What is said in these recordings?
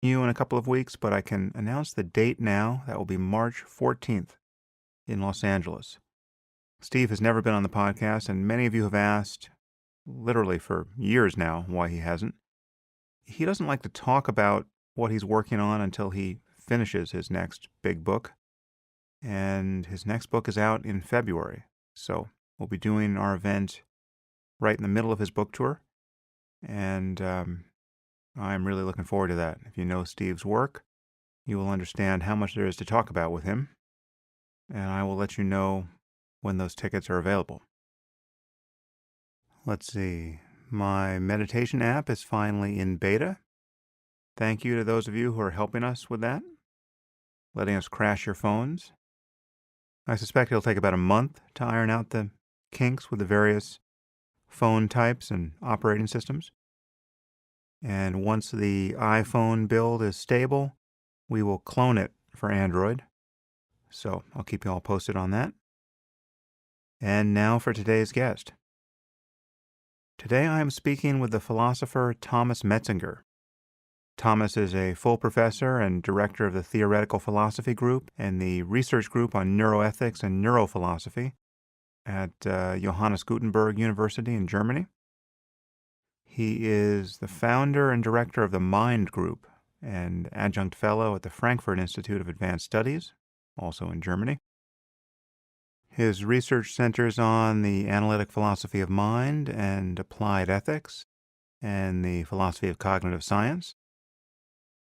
you in a couple of weeks, but I can announce the date now. That will be March 14th in Los Angeles. Steve has never been on the podcast, and many of you have asked, literally for years now, why he hasn't. He doesn't like to talk about what he's working on until he finishes his next big book, and his next book is out in February. So we'll be doing our event right in the middle of his book tour, and I'm really looking forward to that. If you know Steve's work, you will understand how much there is to talk about with him, and I will let you know when those tickets are available. Let's see. My meditation app is finally in beta. Thank you to those of you who are helping us with that, letting us crash your phones. I suspect it'll take about a month to iron out the kinks with the various phone types and operating systems. And once the iPhone build is stable, we will clone it for Android. So I'll keep you all posted on that. And now for today's guest. Today I am speaking with the philosopher Thomas Metzinger. Thomas is a full professor and director of the Theoretical Philosophy Group and the Research Group on Neuroethics and Neurophilosophy at Johannes Gutenberg University in Germany. He is the founder and director of the Mind Group and adjunct fellow at the Frankfurt Institute of Advanced Studies, also in Germany. His research centers on the analytic philosophy of mind and applied ethics and the philosophy of cognitive science.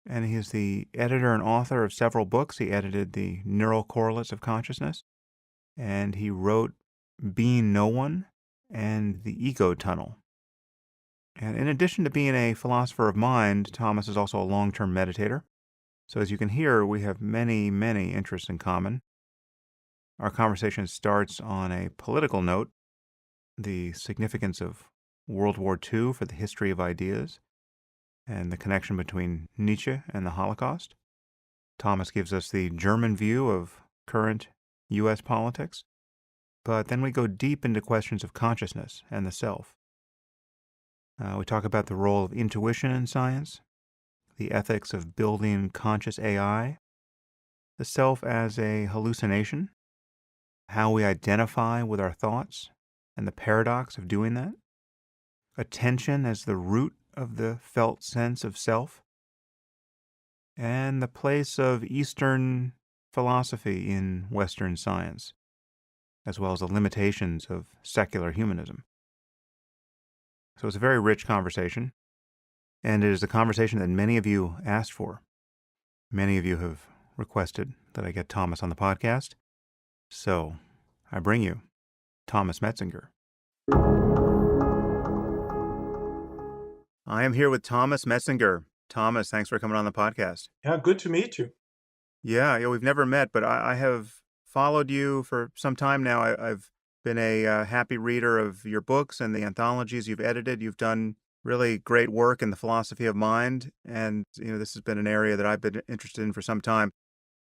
And he is the editor and author of several books. He edited The Neural Correlates of Consciousness, and he wrote Being No One and The Ego Tunnel. And in addition to being a philosopher of mind, Thomas is also a long-term meditator. So as you can hear, we have many, many interests in common. Our conversation starts on a political note, the significance of World War II for the history of ideas, and the connection between Nietzsche and the Holocaust. Thomas gives us the German view of current U.S. politics. But then we go deep into questions of consciousness and the self. We talk about the role of intuition in science, the ethics of building conscious AI, the self as a hallucination, how we identify with our thoughts, and the paradox of doing that, attention as the root of the felt sense of self, and the place of Eastern philosophy in Western science, as well as the limitations of secular humanism. So it's a very rich conversation, and it is a conversation that many of you asked for. Many of you have requested that I get Thomas on the podcast, so I bring you Thomas Metzinger. I am here with Thomas Metzinger. Thomas, thanks for coming on the podcast. Yeah, good to meet you. Yeah, we've never met, but I have followed you for some time now. I've been a happy reader of your books and the anthologies you've edited. You've done really great work in the philosophy of mind, and this has been an area that I've been interested in for some time.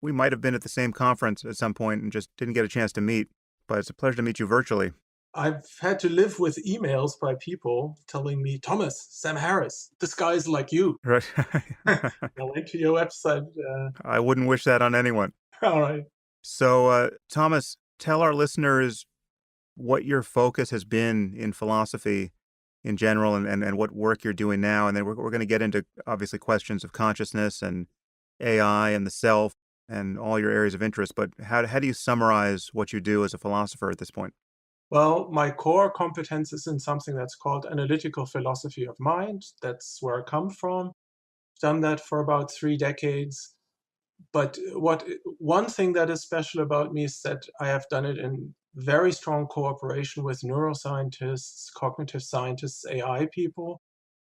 We might have been at the same conference at some point and just didn't get a chance to meet, but it's a pleasure to meet you virtually. I've had to live with emails by people telling me, Thomas, Sam Harris, this guy's like you. Right. I went to your website. I wouldn't wish that on anyone. All right. So, Thomas, tell our listeners what your focus has been in philosophy in general and what work you're doing now. And then we're going to get into, obviously, questions of consciousness and AI and the self and all your areas of interest. But how do you summarize what you do as a philosopher at this point? Well, my core competence is in something that's called analytical philosophy of mind. That's where I come from. Done that for about 3 decades. But one thing that is special about me is that I have done it in very strong cooperation with neuroscientists, cognitive scientists, AI people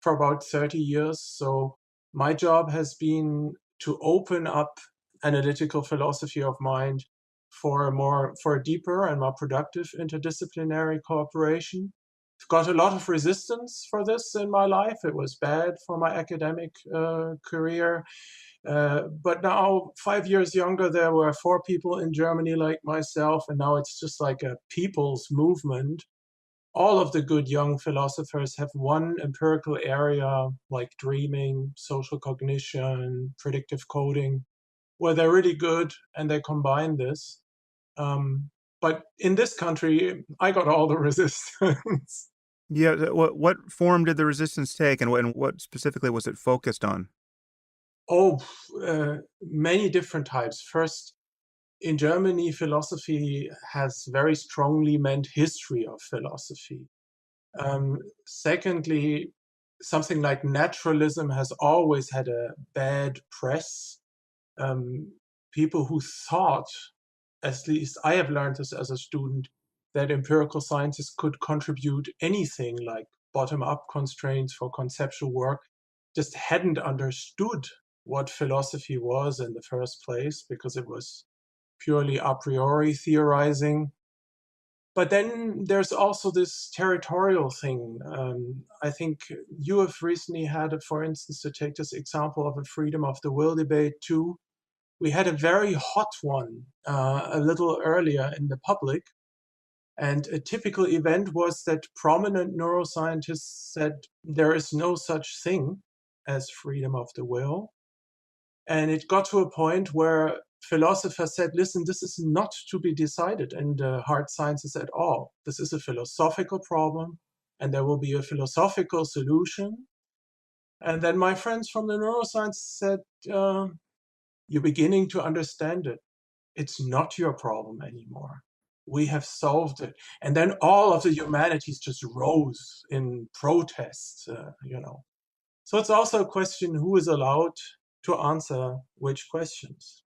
for about 30 years. So my job has been to open up analytical philosophy of mind for a deeper and more productive interdisciplinary cooperation. I've got a lot of resistance for this in my life. It was bad for my academic career. But now, 5 years younger, there were 4 people in Germany like myself, and now it's just like a people's movement. all of the good young philosophers have one empirical area like dreaming, social cognition, predictive coding, where they're really good and they combine this. Um, but in this country, I got all the resistance. Yeah, what form did the resistance take, and what specifically was it focused on? Oh, many different types. First, in Germany, philosophy has very strongly meant history of philosophy. Secondly, something like naturalism has always had a bad press. Um, People who thought, at least I have learned this as a student, that empirical sciences could contribute anything like bottom up constraints for conceptual work, just hadn't understood what philosophy was in the first place because it was purely a priori theorizing. But then there's also this territorial thing. I think you have recently had, for instance, to take this example of a freedom of the will debate too. We had a very hot one a little earlier in the public. And a typical event was that prominent neuroscientists said there is no such thing as freedom of the will. And it got to a point where philosophers said, listen, this is not to be decided in the hard sciences at all. This is a philosophical problem, and there will be a philosophical solution. And then my friends from the neuroscience said, you're beginning to understand it. It's not your problem anymore. We have solved it. And then all of the humanities just rose in protest. So it's also a question who is allowed to answer which questions.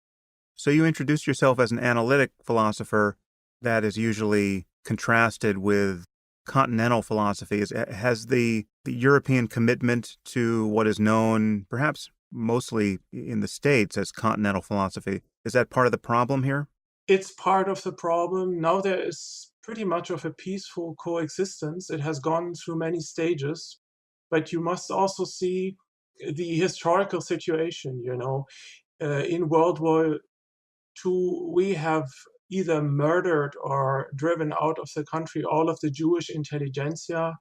So you introduced yourself as an analytic philosopher that is usually contrasted with continental philosophy. Has the European commitment to what is known, perhaps mostly in the States, as continental philosophy, is that part of the problem here? It's part of the problem. Now there is pretty much of a peaceful coexistence. It has gone through many stages, but you must also see the historical situation. In World War II, we have either murdered or driven out of the country all of the Jewish intelligentsia.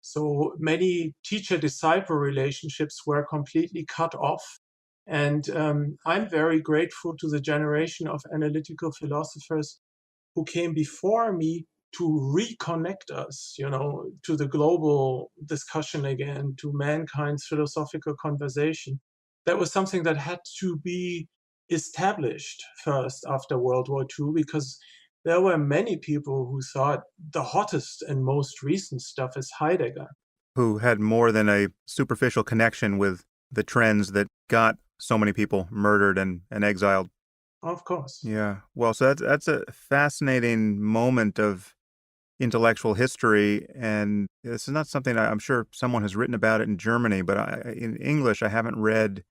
So many teacher-disciple relationships were completely cut off. And I'm very grateful to the generation of analytical philosophers who came before me to reconnect us, to the global discussion again, to mankind's philosophical conversation. That was something that had to be established first after World War II, because there were many people who thought the hottest and most recent stuff is Heidegger. Who had more than a superficial connection with the trends that got so many people murdered and exiled. Of course. Yeah. Well, so that's a fascinating moment of intellectual history, and this is not something I'm sure someone has written about it in Germany, but in English, I haven't read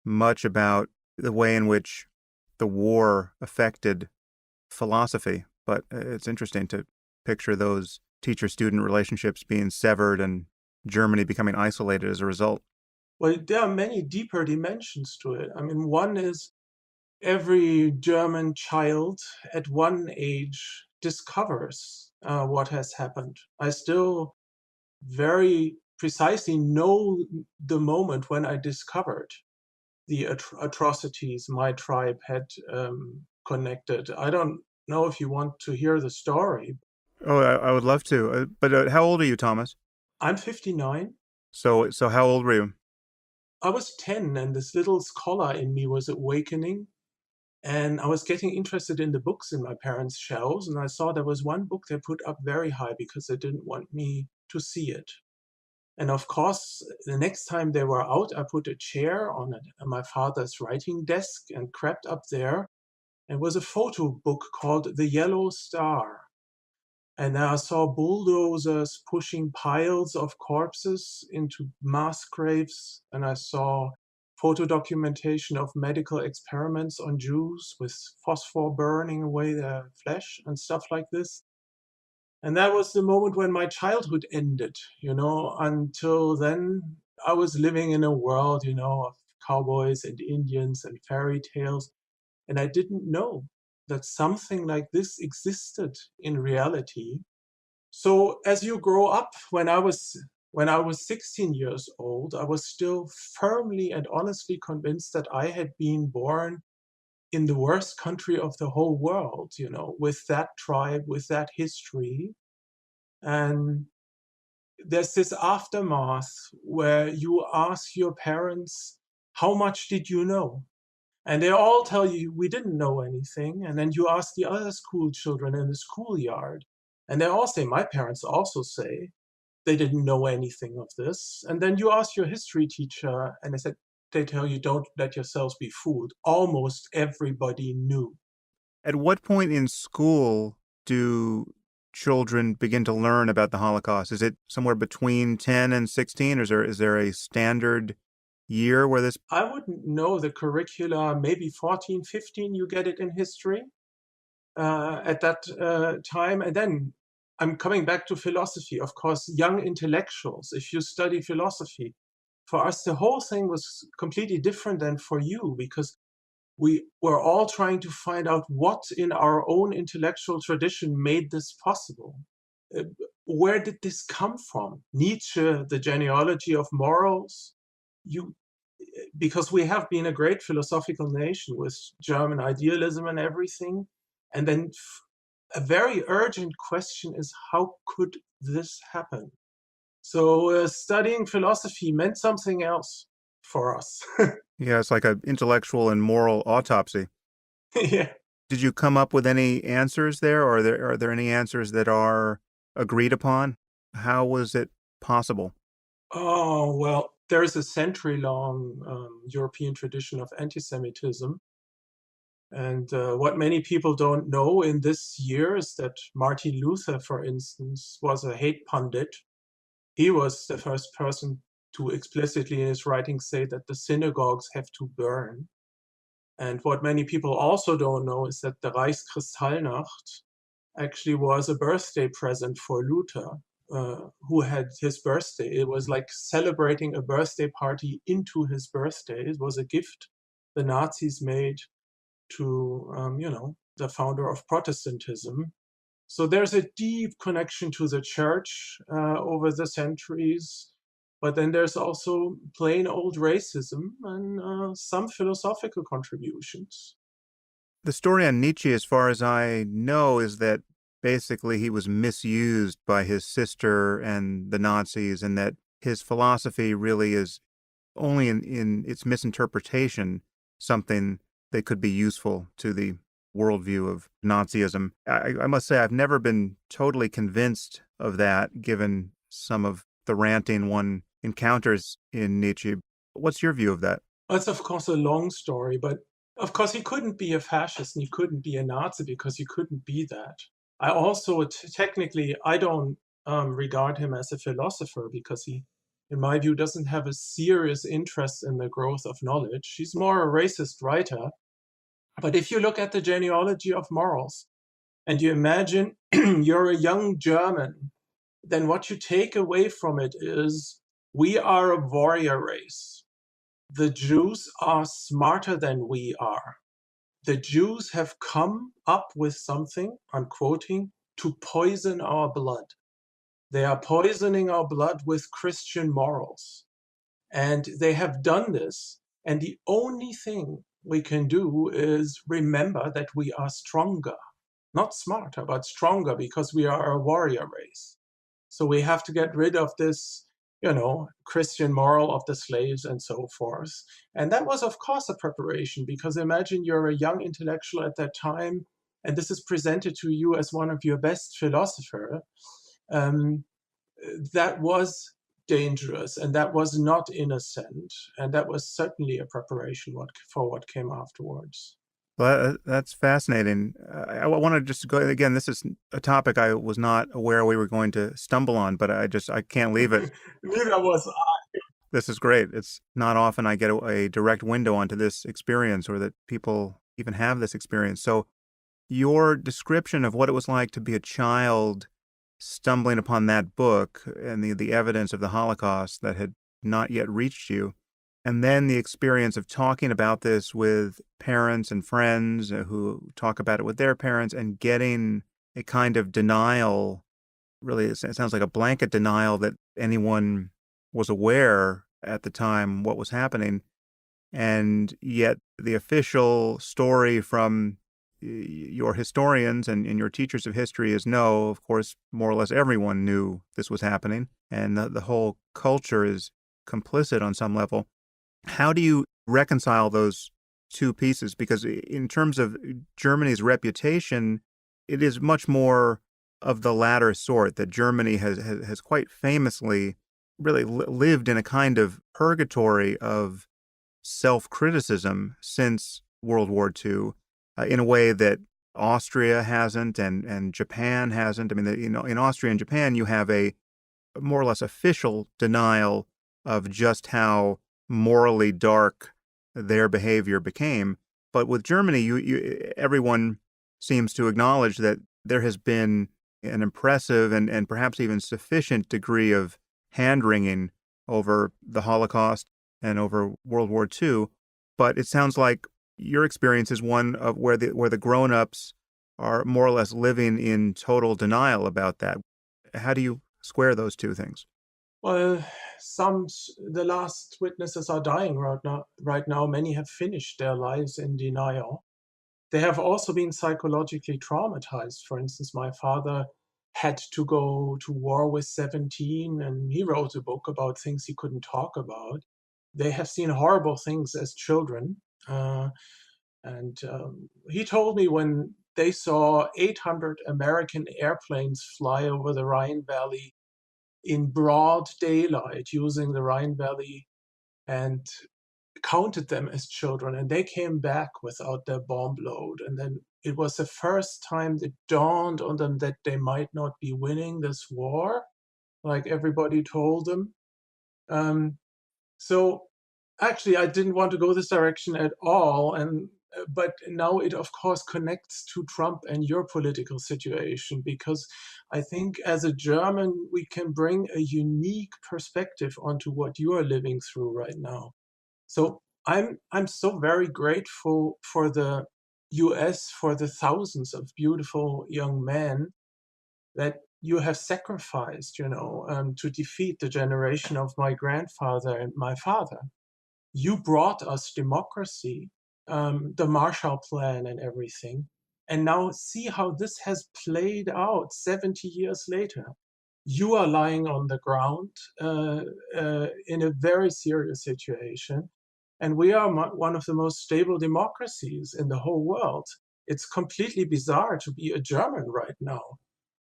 much about the way in which the war affected philosophy. But it's interesting to picture those teacher-student relationships being severed and Germany becoming isolated as a result. Well, there are many deeper dimensions to it. I mean, one is every German child at one age discovers what has happened. I still very precisely know the moment when I discovered the atrocities my tribe had connected. I don't know if you want to hear the story. Oh, I would love to. But how old are you, Thomas? I'm 59. So how old were you? I was 10, and this little scholar in me was awakening. And I was getting interested in the books in my parents' shelves, and I saw there was one book they put up very high because they didn't want me to see it. And of course, the next time they were out, I put a chair on my father's writing desk and crept up there. And it was a photo book called The Yellow Star. And I saw bulldozers pushing piles of corpses into mass graves, and I saw photo documentation of medical experiments on Jews with phosphor burning away their flesh and stuff like this. And that was the moment when my childhood ended. Until then, I was living in a world of cowboys and Indians and fairy tales. And I didn't know that something like this existed in reality. So as you grow up, when I was 16 years old, I was still firmly and honestly convinced that I had been born in the worst country of the whole world, with that tribe, with that history. And there's this aftermath where you ask your parents, how much did you know? And they all tell you, we didn't know anything. And then you ask the other school children in the schoolyard, and they all say, my parents also say they didn't know anything of this. And then you ask your history teacher, and they tell you, don't let yourselves be fooled. Almost everybody knew. At what point in school do children begin to learn about the Holocaust? Is it somewhere between 10 and 16, or is there a standard year where this? I wouldn't know the curricula, maybe 14, 15, you get it in history at that time. And then I'm coming back to philosophy. Of course, young intellectuals, if you study philosophy, for us, the whole thing was completely different than for you, because we were all trying to find out what in our own intellectual tradition made this possible. Uh, Where did this come from? Nietzsche, the genealogy of morals. You, because we have been a great philosophical nation with German idealism and everything, and then a very urgent question is, how could this happen? So studying philosophy meant something else for us. Yeah, it's like an intellectual and moral autopsy. Yeah. Did you come up with any answers there, or are there any answers that are agreed upon? How was it possible? Oh, well, there's a century-long European tradition of anti-Semitism. And what many people don't know in this year is that Martin Luther, for instance, was a hate pundit. He was the first person to explicitly in his writings say that the synagogues have to burn. And what many people also don't know is that the Reichskristallnacht actually was a birthday present for Luther, who had his birthday. It was like celebrating a birthday party into his birthday. It was a gift the Nazis made to, the founder of Protestantism. So there's a deep connection to the church over the centuries. But then there's also plain old racism and some philosophical contributions. The story on Nietzsche, as far as I know, is that basically he was misused by his sister and the Nazis, and that his philosophy really is only in its misinterpretation something that could be useful to the worldview of Nazism. I must say, I've never been totally convinced of that, given some of the ranting one encounters in Nietzsche. What's your view of that? That's, of course, a long story, but of course, he couldn't be a fascist and he couldn't be a Nazi because he couldn't be that. I also, technically, I don't regard him as a philosopher because he, in my view, doesn't have a serious interest in the growth of knowledge. He's more a racist writer. But if you look at the genealogy of morals and you imagine you're a young German, then what you take away from it is we are a warrior race. The Jews are smarter than we are. The Jews have come up with something, I'm quoting, to poison our blood. They are poisoning our blood with Christian morals. And they have done this. And the only thing we can do is remember that we are stronger, not smarter, but stronger because we are a warrior race. So we have to get rid of this, Christian moral of the slaves and so forth. And that was, of course, a preparation because imagine you're a young intellectual at that time, and this is presented to you as one of your best philosophers. Um, that was dangerous and that was not innocent. And that was certainly a preparation for what came afterwards. Well, that's fascinating. I want to just go again. This is a topic I was not aware we were going to stumble on, but I can't leave it. Neither was This is great. It's not often I get a direct window onto this experience, or that people even have this experience. So your description of what it was like to be a child stumbling upon that book and the evidence of the Holocaust that had not yet reached you, and then the experience of talking about this with parents and friends who talk about it with their parents, and getting a kind of denial really, it sounds like a blanket denial that anyone was aware at the time what was happening. And yet the official story from your historians and your teachers of history is no, of course, more or less everyone knew this was happening. And the whole culture is complicit on some level. How do you reconcile those two pieces? Because in terms of Germany's reputation, it is much more of the latter sort, that Germany has quite famously really lived in a kind of purgatory of self-criticism since World War II, in a way that Austria hasn't and Japan hasn't. I mean, in Austria and Japan, you have a more or less official denial of just how morally dark their behavior became. But with Germany, everyone seems to acknowledge that there has been an impressive and perhaps even sufficient degree of hand-wringing over the Holocaust and over World War II. But it sounds like your experience is one of where the grown-ups are more or less living in total denial about that. How do you square those two things? Well, the last witnesses are dying right now. Right now, many have finished their lives in denial. They have also been psychologically traumatized. For instance, my father had to go to war with 17, and he wrote a book about things he couldn't talk about. They have seen horrible things as children. And he told me when they saw 800 American airplanes fly over the Rhine Valley in broad daylight using the Rhine Valley and counted them as children, and they came back without their bomb load. And then it was the first time it dawned on them that they might not be winning this war, like everybody told them. Um, so actually, I didn't want to go this direction at all, and but now it of course connects to Trump and your political situation, because I think as a German we can bring a unique perspective onto what you are living through right now. So I'm so very grateful for the US, for the thousands of beautiful young men that you have sacrificed, to defeat the generation of my grandfather and my father. You brought us democracy, the Marshall Plan and everything. And now see how this has played out 70 years later. You are lying on the ground in a very serious situation. And we are one of the most stable democracies in the whole world. It's completely bizarre to be a German right now.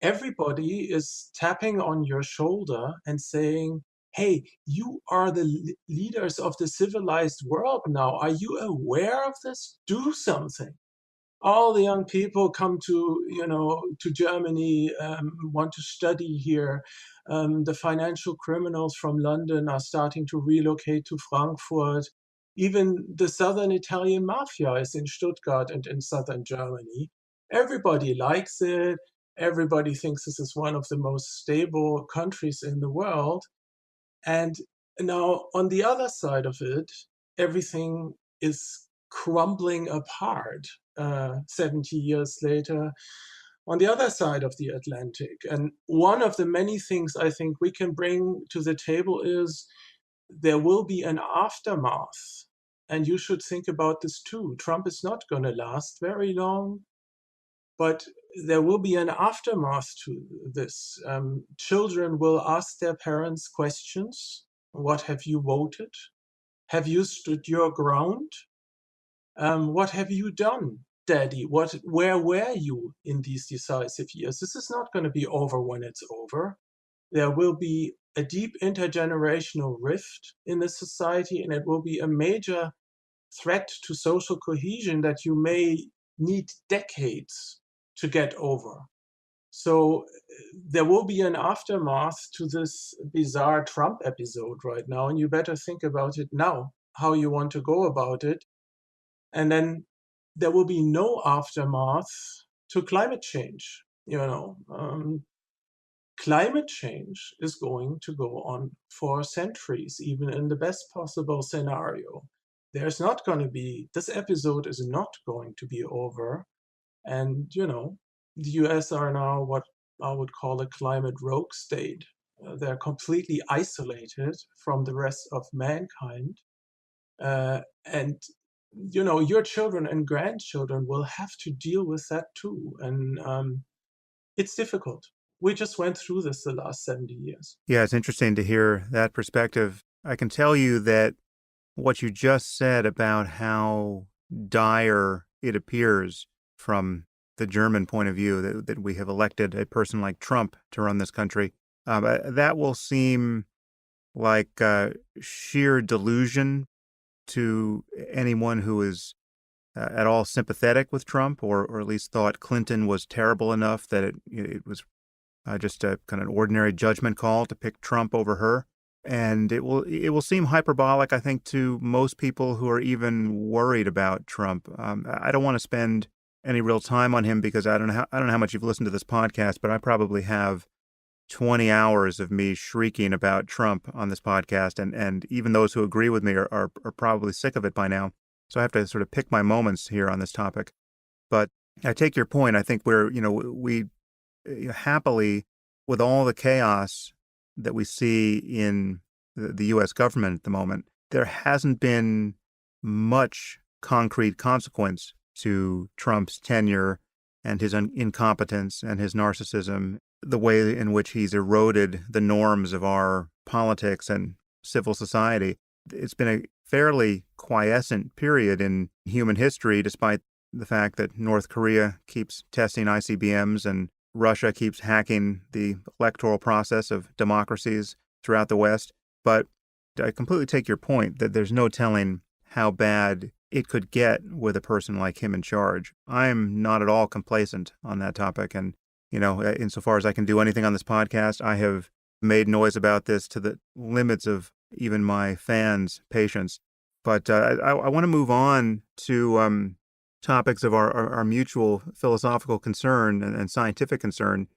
Everybody is tapping on your shoulder and saying, hey, you are the leaders of the civilized world now. Are you aware of this? Do something. All the young people come to Germany, want to study here. The financial criminals from London are starting to relocate to Frankfurt. Even the southern Italian mafia is in Stuttgart and in southern Germany. Everybody likes it. Everybody thinks this is one of the most stable countries in the world. And now, on the other side of it, everything is crumbling apart 70 years later on the other side of the Atlantic. And one of the many things I think we can bring to the table is there will be an aftermath. And you should think about this too. Trump is not going to last very long, but there will be an aftermath to this. Children will ask their parents questions. What have you voted? Have you stood your ground? What have you done, Daddy? Where were you in these decisive years? This is not going to be over when it's over. There will be a deep intergenerational rift in the society, and it will be a major threat to social cohesion that you may need decades to get over. So there will be an aftermath to this bizarre Trump episode right now, and you better think about it now, how you want to go about it. And then there will be no aftermath to climate change. Climate change is going to go on for centuries, even in the best possible scenario. This episode is not going to be over. And, the US are now, I would call a climate rogue state. They're completely isolated from the rest of mankind. And your children and grandchildren will have to deal with that too. And it's difficult. We just went through this the last 70 years. Yeah, it's interesting to hear that perspective. I can tell you that what you just said about how dire it appears from the German point of view that we have elected a person like Trump to run this country, that will seem like sheer delusion to anyone who is at all sympathetic with Trump, or at least thought Clinton was terrible enough that it was just a kind of an ordinary judgment call to pick Trump over her. And it will seem hyperbolic, I think, to most people who are even worried about Trump. I don't want to spend any real time on him because I don't know how much you've listened to this podcast, but I probably have 20 hours of me shrieking about Trump on this podcast, and even those who agree with me are probably sick of it by now. So I have to sort of pick my moments here on this topic. But I take your point. I think we happily, with all the chaos that we see in the U.S. government at the moment, there hasn't been much concrete consequence to Trump's tenure and his incompetence and his narcissism, the way in which he's eroded the norms of our politics and civil society. It's been a fairly quiescent period in human history, despite the fact that North Korea keeps testing ICBMs and Russia keeps hacking the electoral process of democracies throughout the West. But I completely take your point that there's no telling how bad it could get with a person like him in charge. I'm not at all complacent on that topic. And, insofar as I can do anything on this podcast, I have made noise about this to the limits of even my fans' patience. But I want to move on to topics of our mutual philosophical concern and scientific concern,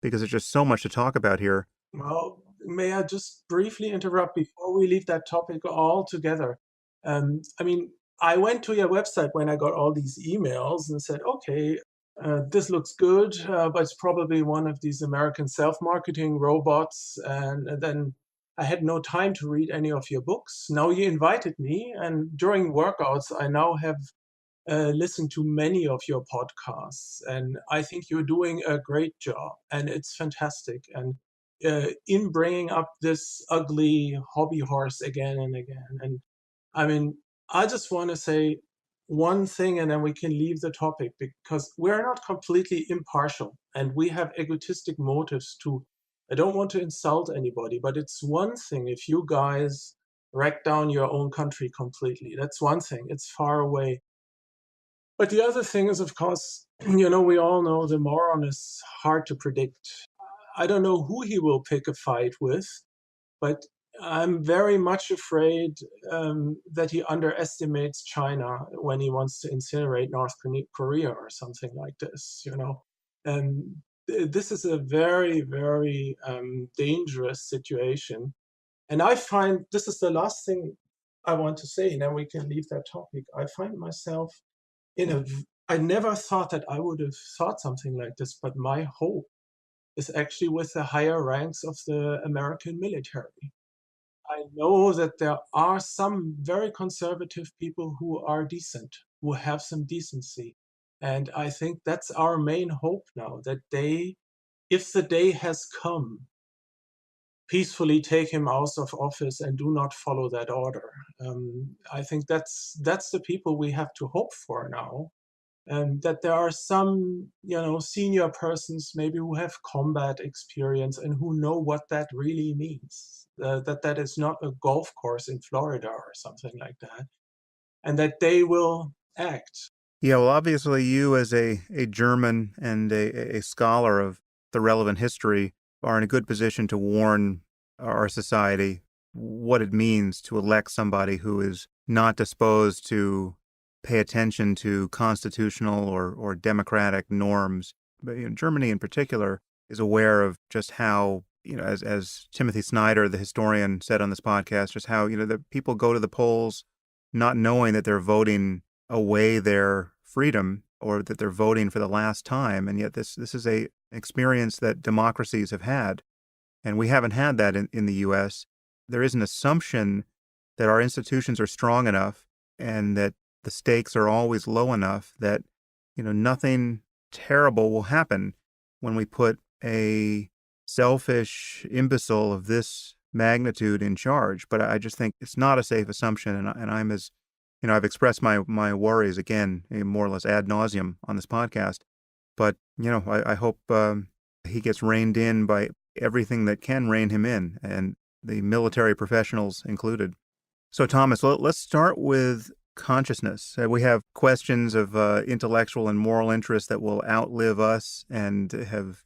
because there's just so much to talk about here. Well, may I just briefly interrupt before we leave that topic altogether? I went to your website when I got all these emails and said, okay, this looks good, but it's probably one of these American self-marketing robots. And then I had no time to read any of your books. Now you invited me, and during workouts, I now have listened to many of your podcasts, and I think you're doing a great job, and it's fantastic. And in bringing up this ugly hobby horse again and again. And I just want to say one thing and then we can leave the topic, because we're not completely impartial and we have egotistic motives too. I don't want to insult anybody, but it's one thing if you guys wreck down your own country completely. That's one thing. It's far away. But the other thing is, of course, we all know the moron is hard to predict. I don't know who he will pick a fight with, but I'm very much afraid that he underestimates China when he wants to incinerate North Korea or something like this, And this is a very, very dangerous situation. And I find this is the last thing I want to say, and then we can leave that topic. I find myself I never thought that I would have thought something like this, but my hope is actually with the higher ranks of the American military. I know that there are some very conservative people who are decent, who have some decency. And I think that's our main hope now, that they, if the day has come, peacefully take him out of office and do not follow that order. I think that's the people we have to hope for now. And that there are some, senior persons maybe who have combat experience and who know what that really means. That is not a golf course in Florida or something like that, and that they will act. Yeah, well, obviously you as a German and a scholar of the relevant history are in a good position to warn our society what it means to elect somebody who is not disposed to pay attention to constitutional or democratic norms. But Germany in particular is aware of just how, as Timothy Snyder, the historian, said on this podcast, just how, the people go to the polls not knowing that they're voting away their freedom or that they're voting for the last time. And yet this is an experience that democracies have had. And we haven't had that in the U.S. There is an assumption that our institutions are strong enough and that the stakes are always low enough that, nothing terrible will happen when we put a selfish imbecile of this magnitude in charge. But I just think it's not a safe assumption. And I'm as, I've expressed my worries again, more or less ad nauseum on this podcast. But, I hope he gets reined in by everything that can rein him in, and the military professionals included. So, Thomas, let's start with consciousness. We have questions of intellectual and moral interest that will outlive us and have,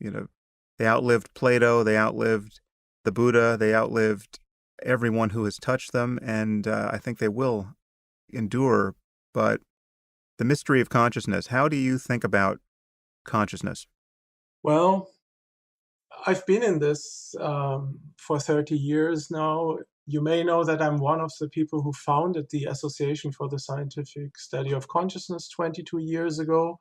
they outlived Plato, they outlived the Buddha, they outlived everyone who has touched them, and I think they will endure. But the mystery of consciousness, how do you think about consciousness? Well, I've been in this for 30 years now. You may know that I'm one of the people who founded the Association for the Scientific Study of Consciousness 22 years ago.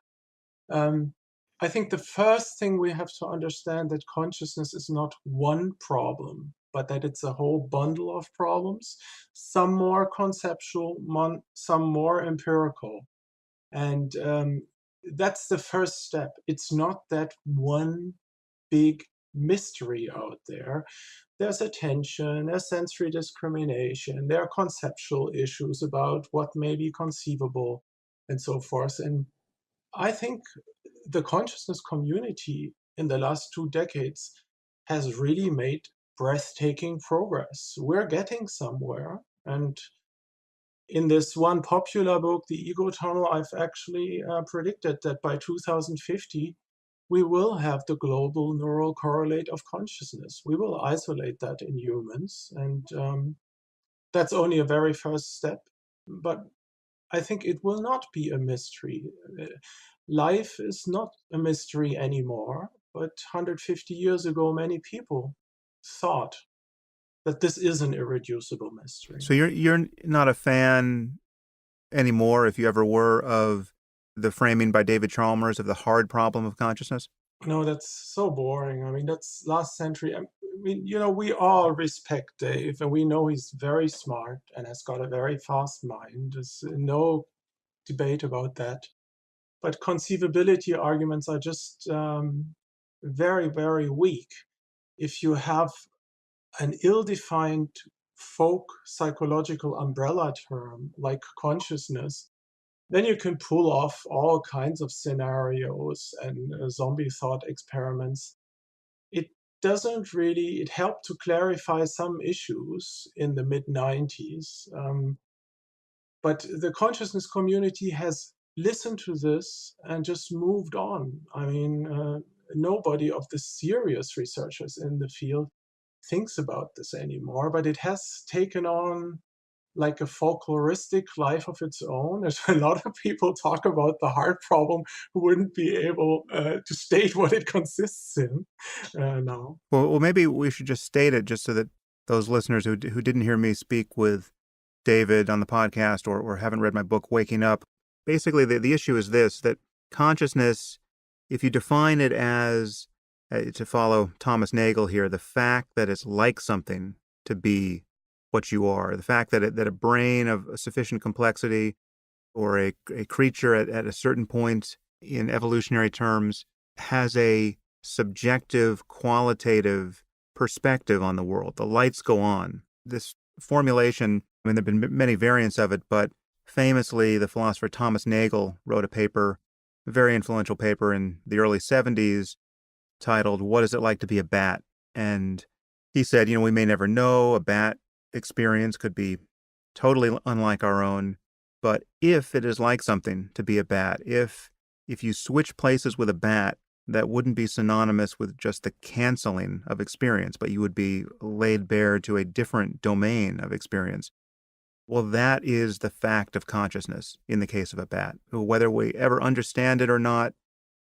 I think the first thing we have to understand that consciousness is not one problem, but that it's a whole bundle of problems, some more conceptual, some more empirical. And that's the first step. It's not that one big mystery out there. There's attention, there's sensory discrimination, there are conceptual issues about what may be conceivable, and so forth. And I think the consciousness community in the last 2 decades has really made breathtaking progress. We're getting somewhere. And in this one popular book, The Ego Tunnel, I've actually predicted that by 2050, we will have the global neural correlate of consciousness. We will isolate that in humans. And that's only a very first step. But I think it will not be a mystery. Life is not a mystery anymore. But 150 years ago, many people thought that this is an irreducible mystery. So you're not a fan anymore, if you ever were, of the framing by David Chalmers of the hard problem of consciousness? No, that's so boring. I mean, that's last century. I mean, we all respect Dave, and we know he's very smart and has got a very fast mind. There's no debate about that. But conceivability arguments are just very, very weak. If you have an ill-defined folk psychological umbrella term like consciousness, then you can pull off all kinds of scenarios and zombie thought experiments. It doesn't really, it helped to clarify some issues in the mid 90s. But the consciousness community has listened to this and just moved on. I mean, nobody of the serious researchers in the field thinks about this anymore, but it has taken on like a folkloristic life of its own. There's a lot of people talk about the heart problem who wouldn't be able to state what it consists in now. Well, maybe we should just state it just so that those listeners who didn't hear me speak with David on the podcast or haven't read my book, Waking Up, basically the issue is this, that consciousness, if you define it as, to follow Thomas Nagel here, the fact that it's like something to be what you are, the fact that a brain of sufficient complexity or a creature at a certain point in evolutionary terms has a subjective, qualitative perspective on the world. The lights go on. This formulation, I mean, there have been many variants of it, but famously, the philosopher Thomas Nagel wrote a paper, a very influential paper in the early 70s, titled, "What is it like to be a bat?" And he said, we may never know. A bat experience could be totally unlike our own. But if it is like something to be a bat, if you switch places with a bat, that wouldn't be synonymous with just the canceling of experience, but you would be laid bare to a different domain of experience. Well, that is the fact of consciousness in the case of a bat. Whether we ever understand it or not,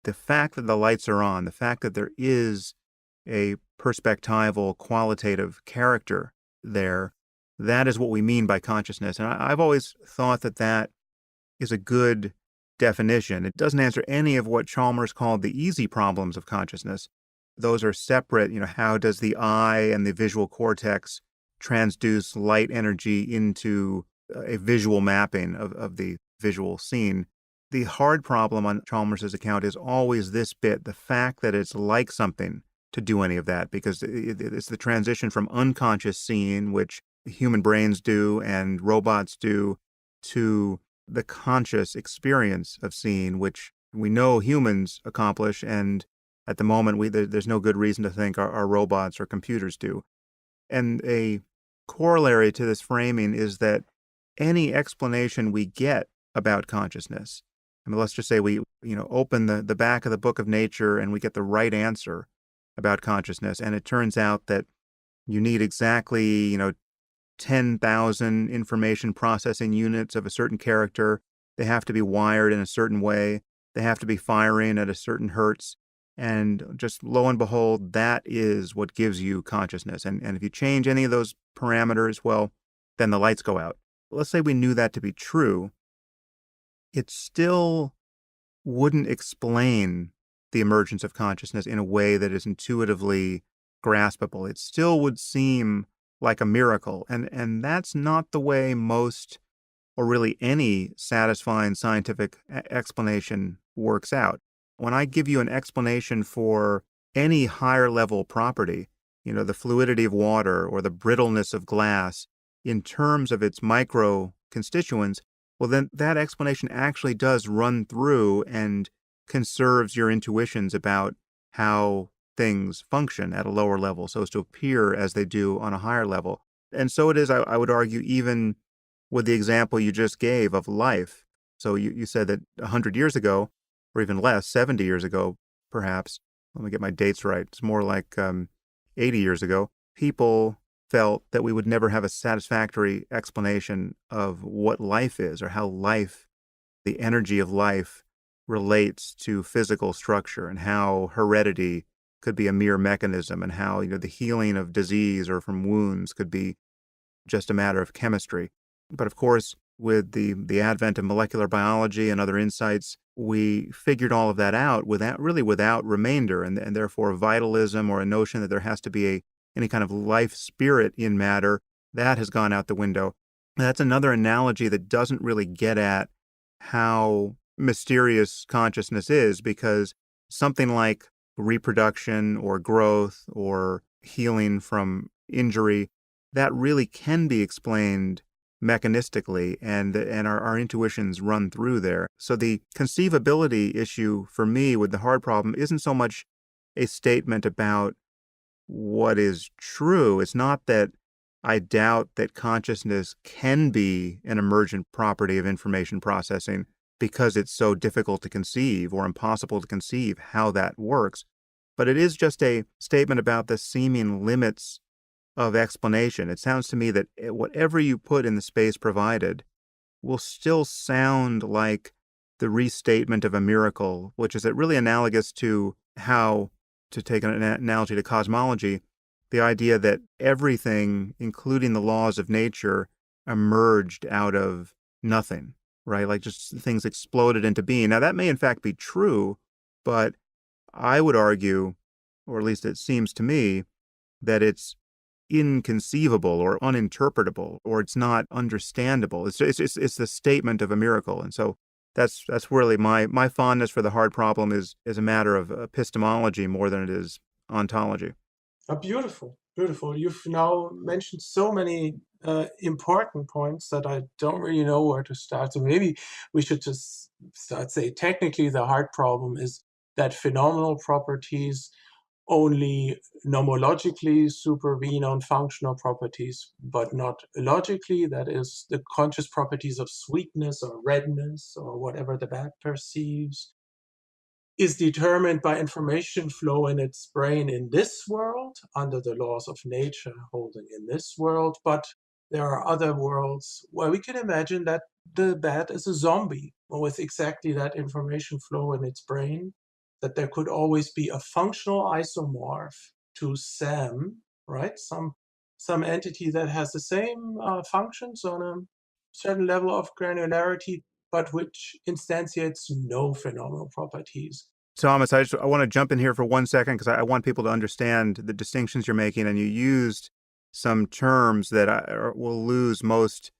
the fact that the lights are on, the fact that there is a perspectival, qualitative character there, that is what we mean by consciousness. And I've always thought that is a good definition. It doesn't answer any of what Chalmers called the easy problems of consciousness. Those are separate. How does the eye and the visual cortex transduce light energy into a visual mapping of the visual scene? The hard problem on Chalmers's account is always this bit, the fact that it's like something to do any of that, because it's the transition from unconscious seeing, which human brains do and robots do, to the conscious experience of seeing, which we know humans accomplish, and at the moment there's no good reason to think our robots or computers do. And a corollary to this framing is that any explanation we get about consciousness, I mean, let's just say we open the back of the book of nature and we get the right answer about consciousness, and it turns out that you need exactly 10,000 information processing units of a certain character. They have to be wired in a certain way. They have to be firing at a certain hertz. And just lo and behold, that is what gives you consciousness. And if you change any of those parameters, well, then the lights go out. Let's say we knew that to be true. It still wouldn't explain the emergence of consciousness in a way that is intuitively graspable. It still would seem like a miracle. And that's not the way most, or really any satisfying scientific explanation works out. When I give you an explanation for any higher level property, the fluidity of water or the brittleness of glass, in terms of its micro constituents, well, then that explanation actually does run through and conserves your intuitions about how things function at a lower level so as to appear as they do on a higher level. And so it is, I would argue, even with the example you just gave of life. So you said that 100 years ago, or even less, 70 years ago, perhaps, let me get my dates right, it's more like 80 years ago, people felt that we would never have a satisfactory explanation of what life is or how life, the energy of life, relates to physical structure, and how heredity could be a mere mechanism, and how the healing of disease or from wounds could be just a matter of chemistry. But of course, with the advent of molecular biology and other insights, we figured all of that out without remainder, and therefore vitalism, or a notion that there has to be any kind of life spirit in matter, that has gone out the window. That's another analogy that doesn't really get at how mysterious consciousness is, because something like reproduction or growth or healing from injury, that really can be explained mechanistically, and our intuitions run through there. So the conceivability issue for me with the hard problem isn't so much a statement about what is true. It's not that I doubt that consciousness can be an emergent property of information processing because it's so difficult to conceive or impossible to conceive how that works. But it is just a statement about the seeming limits of explanation. It sounds to me that whatever you put in the space provided will still sound like the restatement of a miracle, which is really analogous to how, to take an analogy to cosmology, the idea that everything, including the laws of nature, emerged out of nothing, right? Like just things exploded into being. Now, that may in fact be true, but I would argue, or at least it seems to me, that it's inconceivable or uninterpretable, or it's not understandable. It's the statement of a miracle. And so that's really my fondness for the hard problem is a matter of epistemology more than it is ontology. Beautiful, beautiful. You've now mentioned so many important points that I don't really know where to start. So maybe we should just start say technically the hard problem is that phenomenal properties only nomologically supervene on functional properties, but not logically. That is, the conscious properties of sweetness or redness or whatever the bat perceives is determined by information flow in its brain in this world under the laws of nature holding in this world. But there are other worlds where we can imagine that the bat is a zombie with exactly that information flow in its brain, that there could always be a functional isomorph to Sam, right? Some entity that has the same functions on a certain level of granularity, but which instantiates no phenomenal properties. Thomas, I want to jump in here for 1 second because I want people to understand the distinctions you're making, and you used some terms that will lose most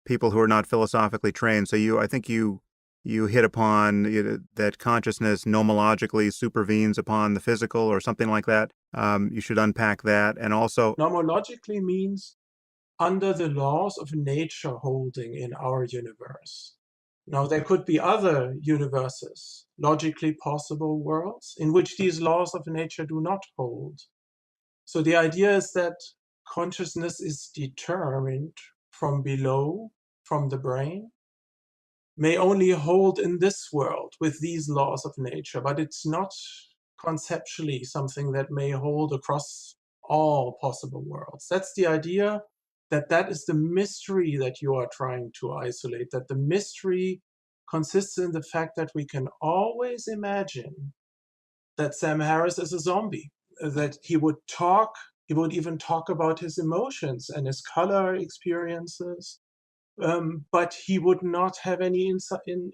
people who are not philosophically trained. So I think you hit upon that consciousness nomologically supervenes upon the physical or something like that. You should unpack that, and also Nomologically means under the laws of nature holding in our universe. Now, there could be other universes, logically possible worlds, in which these laws of nature do not hold. So the idea is that consciousness is determined from below, from the brain, may only hold in this world with these laws of nature, but it's not conceptually something that may hold across all possible worlds. That's the idea, that is the mystery that you are trying to isolate, that the mystery consists in the fact that we can always imagine that Sam Harris is a zombie, that he would even talk about his emotions and his color experiences, but he would not have any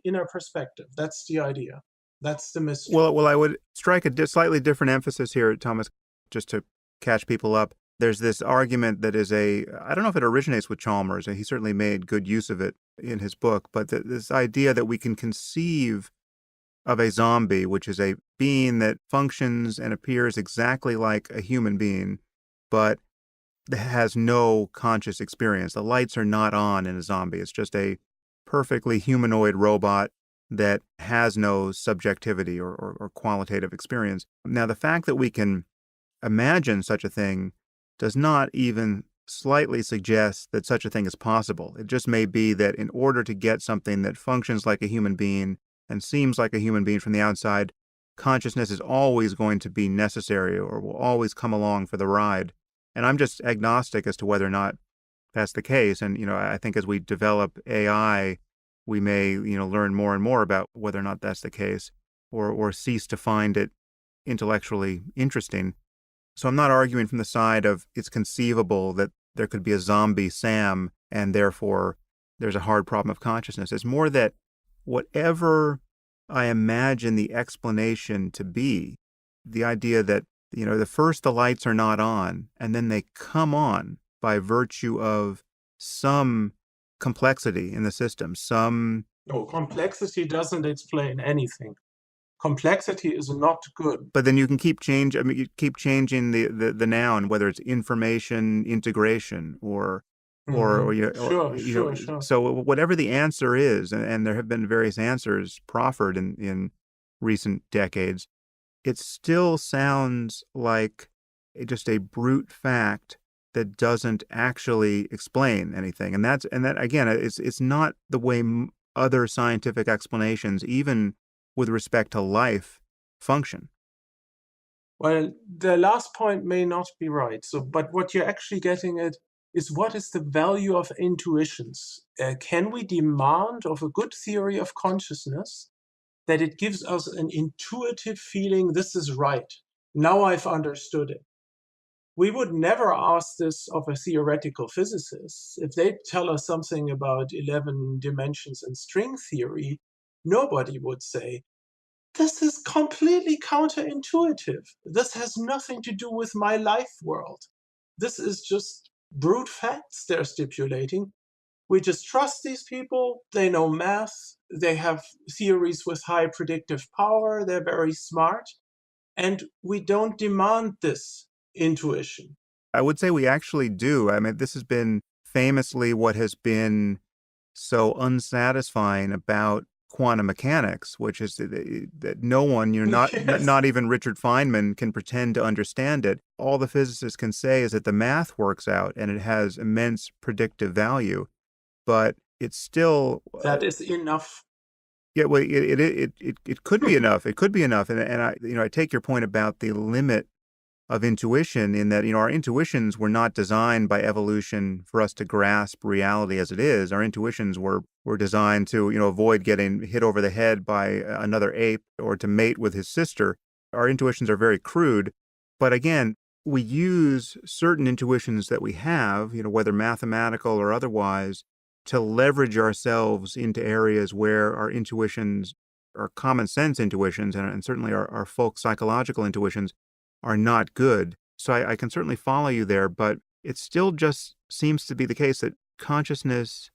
inner perspective. That's the idea. That's the mystery. well, I would strike a slightly different emphasis here, Thomas, just to catch people up. There's this argument that is I don't know if it originates with Chalmers, and he certainly made good use of it in his book, but this idea that we can conceive of a zombie, which is a being that functions and appears exactly like a human being, but has no conscious experience. The lights are not on in a zombie. It's just a perfectly humanoid robot that has no subjectivity or qualitative experience. Now, the fact that we can imagine such a thing does not even slightly suggest that such a thing is possible. It just may be that in order to get something that functions like a human being and seems like a human being from the outside, consciousness is always going to be necessary or will always come along for the ride. And I'm just agnostic as to whether or not that's the case. And, I think as we develop AI, we may, learn more and more about whether or not that's the case or cease to find it intellectually interesting. So I'm not arguing from the side of it's conceivable that there could be a zombie Sam and therefore there's a hard problem of consciousness. It's more that whatever I imagine the explanation to be, the idea that, the lights are not on and then they come on by virtue of some complexity in the system, No, complexity doesn't explain anything. Complexity is not good. But then you can keep you keep changing the noun, whether it's information integration or Sure. So whatever the answer is, and there have been various answers proffered in recent decades, it still sounds like just a brute fact that doesn't actually explain anything. And that again, it's not the way other scientific explanations, even with respect to life, function. Well, the last point may not be right. But what you're actually getting at is what is the value of intuitions? Can we demand of a good theory of consciousness that it gives us an intuitive feeling, this is right, now I've understood it? We would never ask this of a theoretical physicist. If they tell us something about 11 dimensions and string theory, nobody would say, this is completely counterintuitive. This has nothing to do with my life world. This is just brute facts they're stipulating. We just trust these people. They know math. They have theories with high predictive power. They're very smart. And we don't demand this intuition. I would say we actually do. I mean, this has been famously what has been so unsatisfying about quantum mechanics, which is that no one, Yes. not even Richard Feynman can pretend to understand it. All the physicists can say is that the math works out and it has immense predictive value, but it's still that is enough. Yeah, well, it could be enough. It could be enough, and I take your point about the limit of intuition in that our intuitions were not designed by evolution for us to grasp reality as it is. Our intuitions were designed to avoid getting hit over the head by another ape or to mate with his sister. Our intuitions are very crude, but again, we use certain intuitions that we have, whether mathematical or otherwise, to leverage ourselves into areas where our intuitions, our common sense intuitions, and certainly our folk psychological intuitions are not good. So I can certainly follow you there, but it still just seems to be the case that consciousness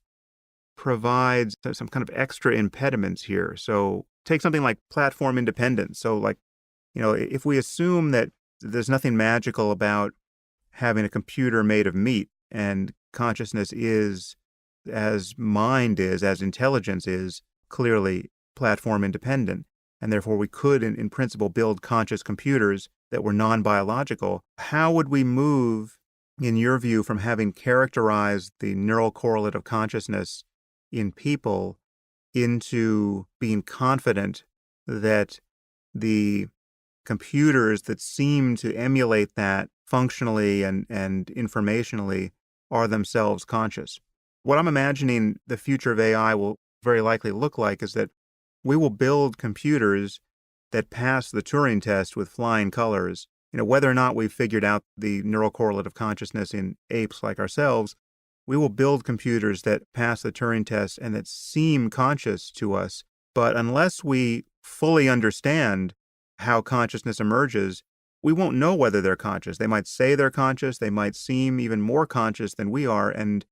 provides some kind of extra impediments here. So take something like platform independence. So like, if we assume that there's nothing magical about having a computer made of meat and consciousness is, as mind is, as intelligence is, clearly platform independent, and therefore we could, in principle, build conscious computers that were non-biological, how would we move, in your view, from having characterized the neural correlate of consciousness in people into being confident that the computers that seem to emulate that functionally and informationally are themselves conscious? What I'm imagining the future of AI will very likely look like is that we will build computers that pass the Turing test with flying colors. Whether or not we've figured out the neural correlate of consciousness in apes like ourselves, we will build computers that pass the Turing test and that seem conscious to us. But unless we fully understand how consciousness emerges, we won't know whether they're conscious. They might say they're conscious, they might seem even more conscious than we are, and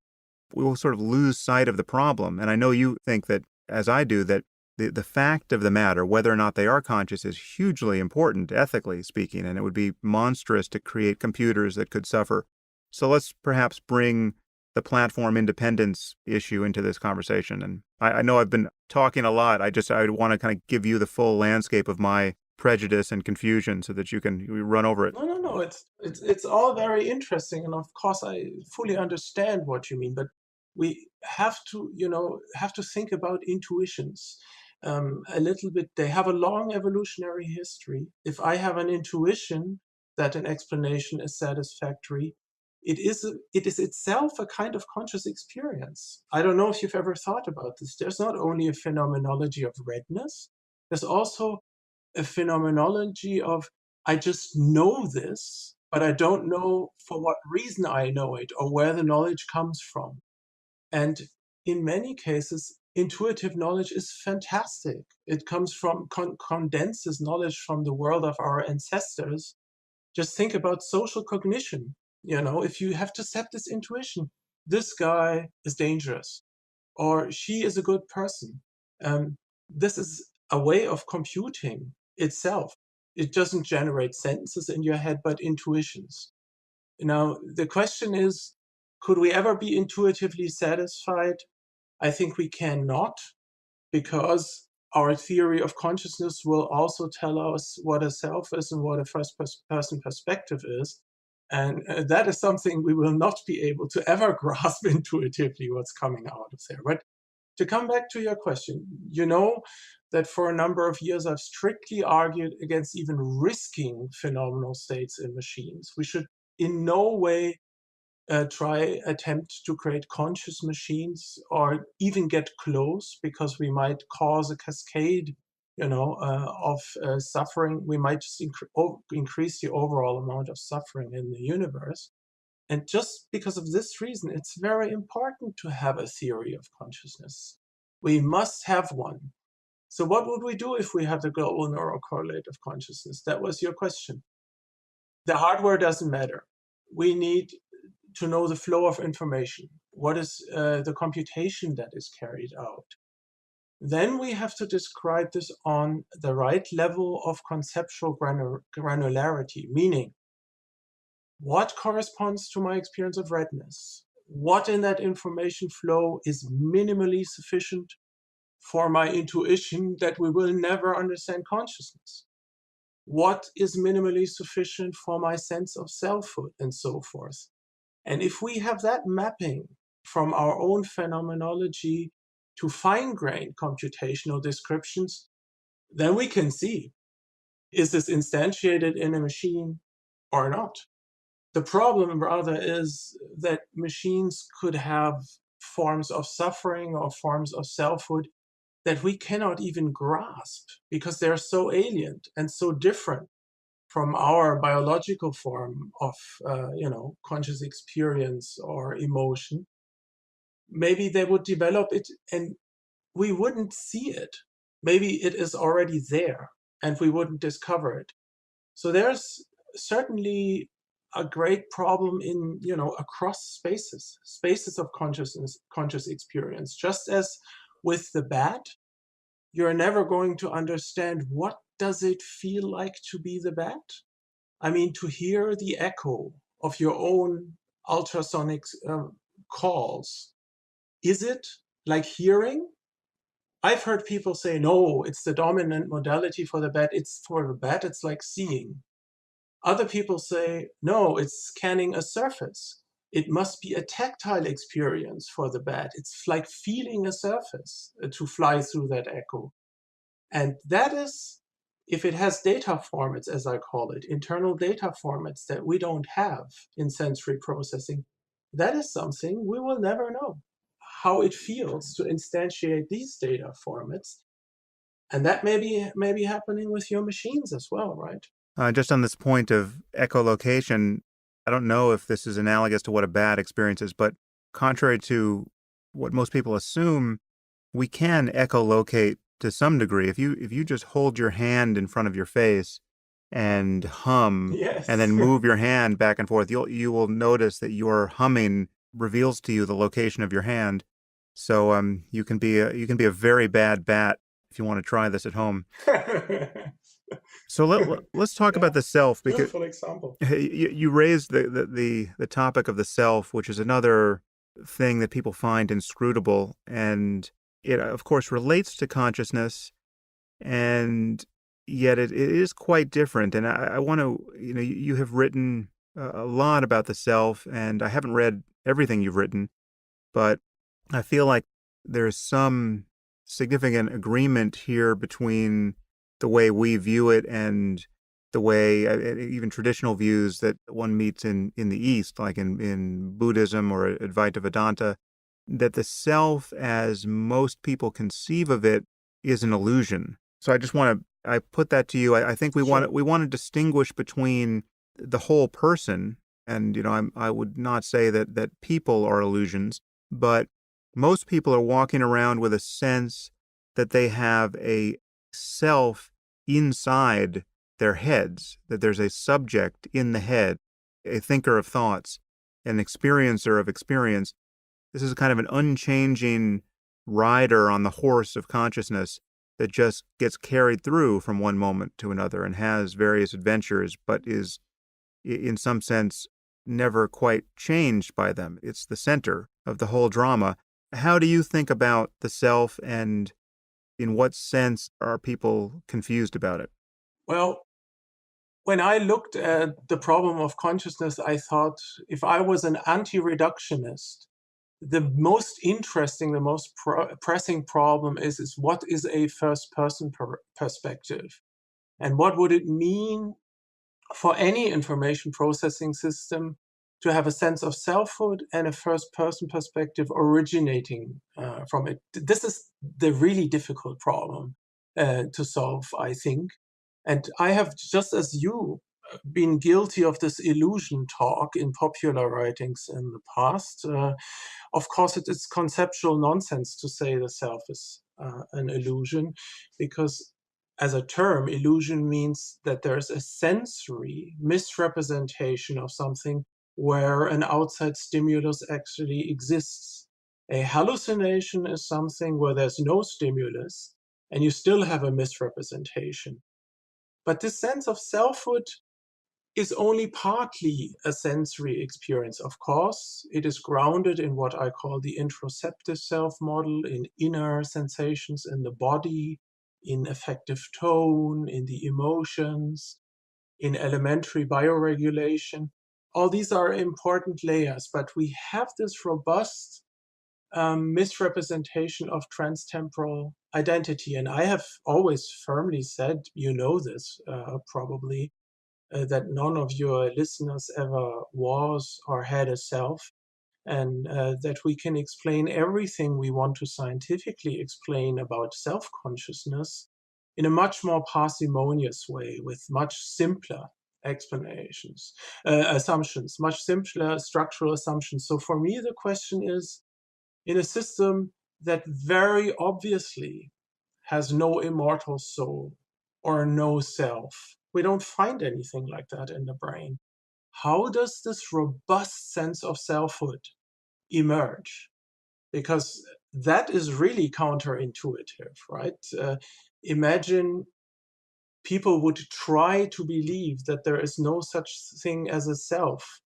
we will sort of lose sight of the problem. And I know you think that, as I do, that the fact of the matter, whether or not they are conscious, is hugely important, ethically speaking, and it would be monstrous to create computers that could suffer. So let's perhaps bring the platform independence issue into this conversation. And I know I've been talking a lot. I want to kind of give you the full landscape of my prejudice and confusion so that you can run over it. No. It's all very interesting, and of course, I fully understand what you mean. But we have to think about intuitions a little bit. They have a long evolutionary history. If I have an intuition that an explanation is satisfactory, it is itself a kind of conscious experience. I don't know if you've ever thought about this. There's not only a phenomenology of redness. There's also a phenomenology of I just know this, but I don't know for what reason I know it or where the knowledge comes from. And in many cases, intuitive knowledge is fantastic. It comes from, condenses knowledge from the world of our ancestors. Just think about social cognition. If you have to set this intuition, this guy is dangerous or she is a good person. This is a way of computing itself. It doesn't generate sentences in your head, but intuitions. Now, the question is, could we ever be intuitively satisfied? I think we cannot, because our theory of consciousness will also tell us what a self is and what a first person perspective is. And that is something we will not be able to ever grasp intuitively, what's coming out of there. But to come back to your question, you know that for a number of years I've strictly argued against even risking phenomenal states in machines. We should in no way attempt to create conscious machines or even get close, because we might cause a cascade of suffering. We might just increase the overall amount of suffering in the universe. And just because of this reason, it's very important to have a theory of consciousness. We must have one. So what would we do if we have the global neural correlate of consciousness? That was your question. The hardware doesn't matter. We need to know the flow of information. What is the computation that is carried out? Then we have to describe this on the right level of conceptual granularity, meaning what corresponds to my experience of redness? What in that information flow is minimally sufficient for my intuition that we will never understand consciousness? What is minimally sufficient for my sense of selfhood, and so forth? And if we have that mapping from our own phenomenology to fine-grained computational descriptions, then we can see, is this instantiated in a machine or not? The problem rather is that machines could have forms of suffering or forms of selfhood that we cannot even grasp because they're so alien and so different from our biological form of conscious experience or emotion, maybe they would develop it and we wouldn't see it. Maybe it is already there and we wouldn't discover it. So there's certainly a great problem in, across spaces of consciousness, conscious experience. Just as with the bat, you're never going to understand what does it feel like to be the bat. I mean, to hear the echo of your own ultrasonic calls. Is it like hearing? I've heard people say, no, it's the dominant modality for the bat. It's for the bat, it's like seeing. Other people say, no, it's scanning a surface. It must be a tactile experience for the bat. It's like feeling a surface to fly through that echo. And that is, if it has data formats, as I call it, internal data formats that we don't have in sensory processing, that is something we will never know how it feels to instantiate these data formats. And that may be happening with your machines as well, right? Just on this point of echolocation, I don't know if this is analogous to what a bat experiences, but contrary to what most people assume, we can echolocate to some degree. If you just hold your hand in front of your face and hum, and Yes. then move your hand back and forth, you will notice that your humming reveals to you the location of your hand. So you can be a very bad bat if you want to try this at home. So let's talk Yeah, about the self, because beautiful example. you raised the topic of the self, which is another thing that people find inscrutable, and it of course relates to consciousness, and yet it is quite different. And I want to, you have written a lot about the self, and I haven't read everything you've written, but I feel like there's some significant agreement here between the way we view it and the way even traditional views that one meets in the East, like in Buddhism or Advaita Vedanta, that the self, as most people conceive of it, is an illusion. So I put that to you. I think Sure. we want to distinguish between the whole person, and I would not say that people are illusions, but most people are walking around with a sense that they have a self inside their heads, that there's a subject in the head, a thinker of thoughts, an experiencer of experience. This is kind of an unchanging rider on the horse of consciousness that just gets carried through from one moment to another and has various adventures, but is, in some sense, never quite changed by them. It's the center of the whole drama. How do you think about the self, and in what sense are people confused about it? Well, when I looked at the problem of consciousness, I thought if I was an anti-reductionist, the most interesting, the most pressing problem is what is a first-person perspective? And what would it mean for any information processing system to have a sense of selfhood and a first-person perspective originating from it? This is the really difficult problem to solve, I think. And I have, just as you, been guilty of this illusion talk in popular writings in the past. Of course, it is conceptual nonsense to say the self is an illusion, because as a term, illusion means that there's a sensory misrepresentation of something where an outside stimulus actually exists. A hallucination is something where there's no stimulus and you still have a misrepresentation. But this sense of selfhood is only partly a sensory experience. Of course, it is grounded in what I call the interoceptive self model, in inner sensations in the body, in affective tone, in the emotions, in elementary bioregulation. All these are important layers, but we have this robust misrepresentation of transtemporal identity. And I have always firmly said, you know this probably, that none of your listeners ever was or had a self, and that we can explain everything we want to scientifically explain about self consciousness in a much more parsimonious way, with much simpler explanations, assumptions, much simpler structural assumptions. So for me, the question is, in a system that very obviously has no immortal soul or no self. We don't find anything like that in the brain. How does this robust sense of selfhood emerge? Because that is really counterintuitive, right? Imagine people would try to believe that there is no such thing as a self.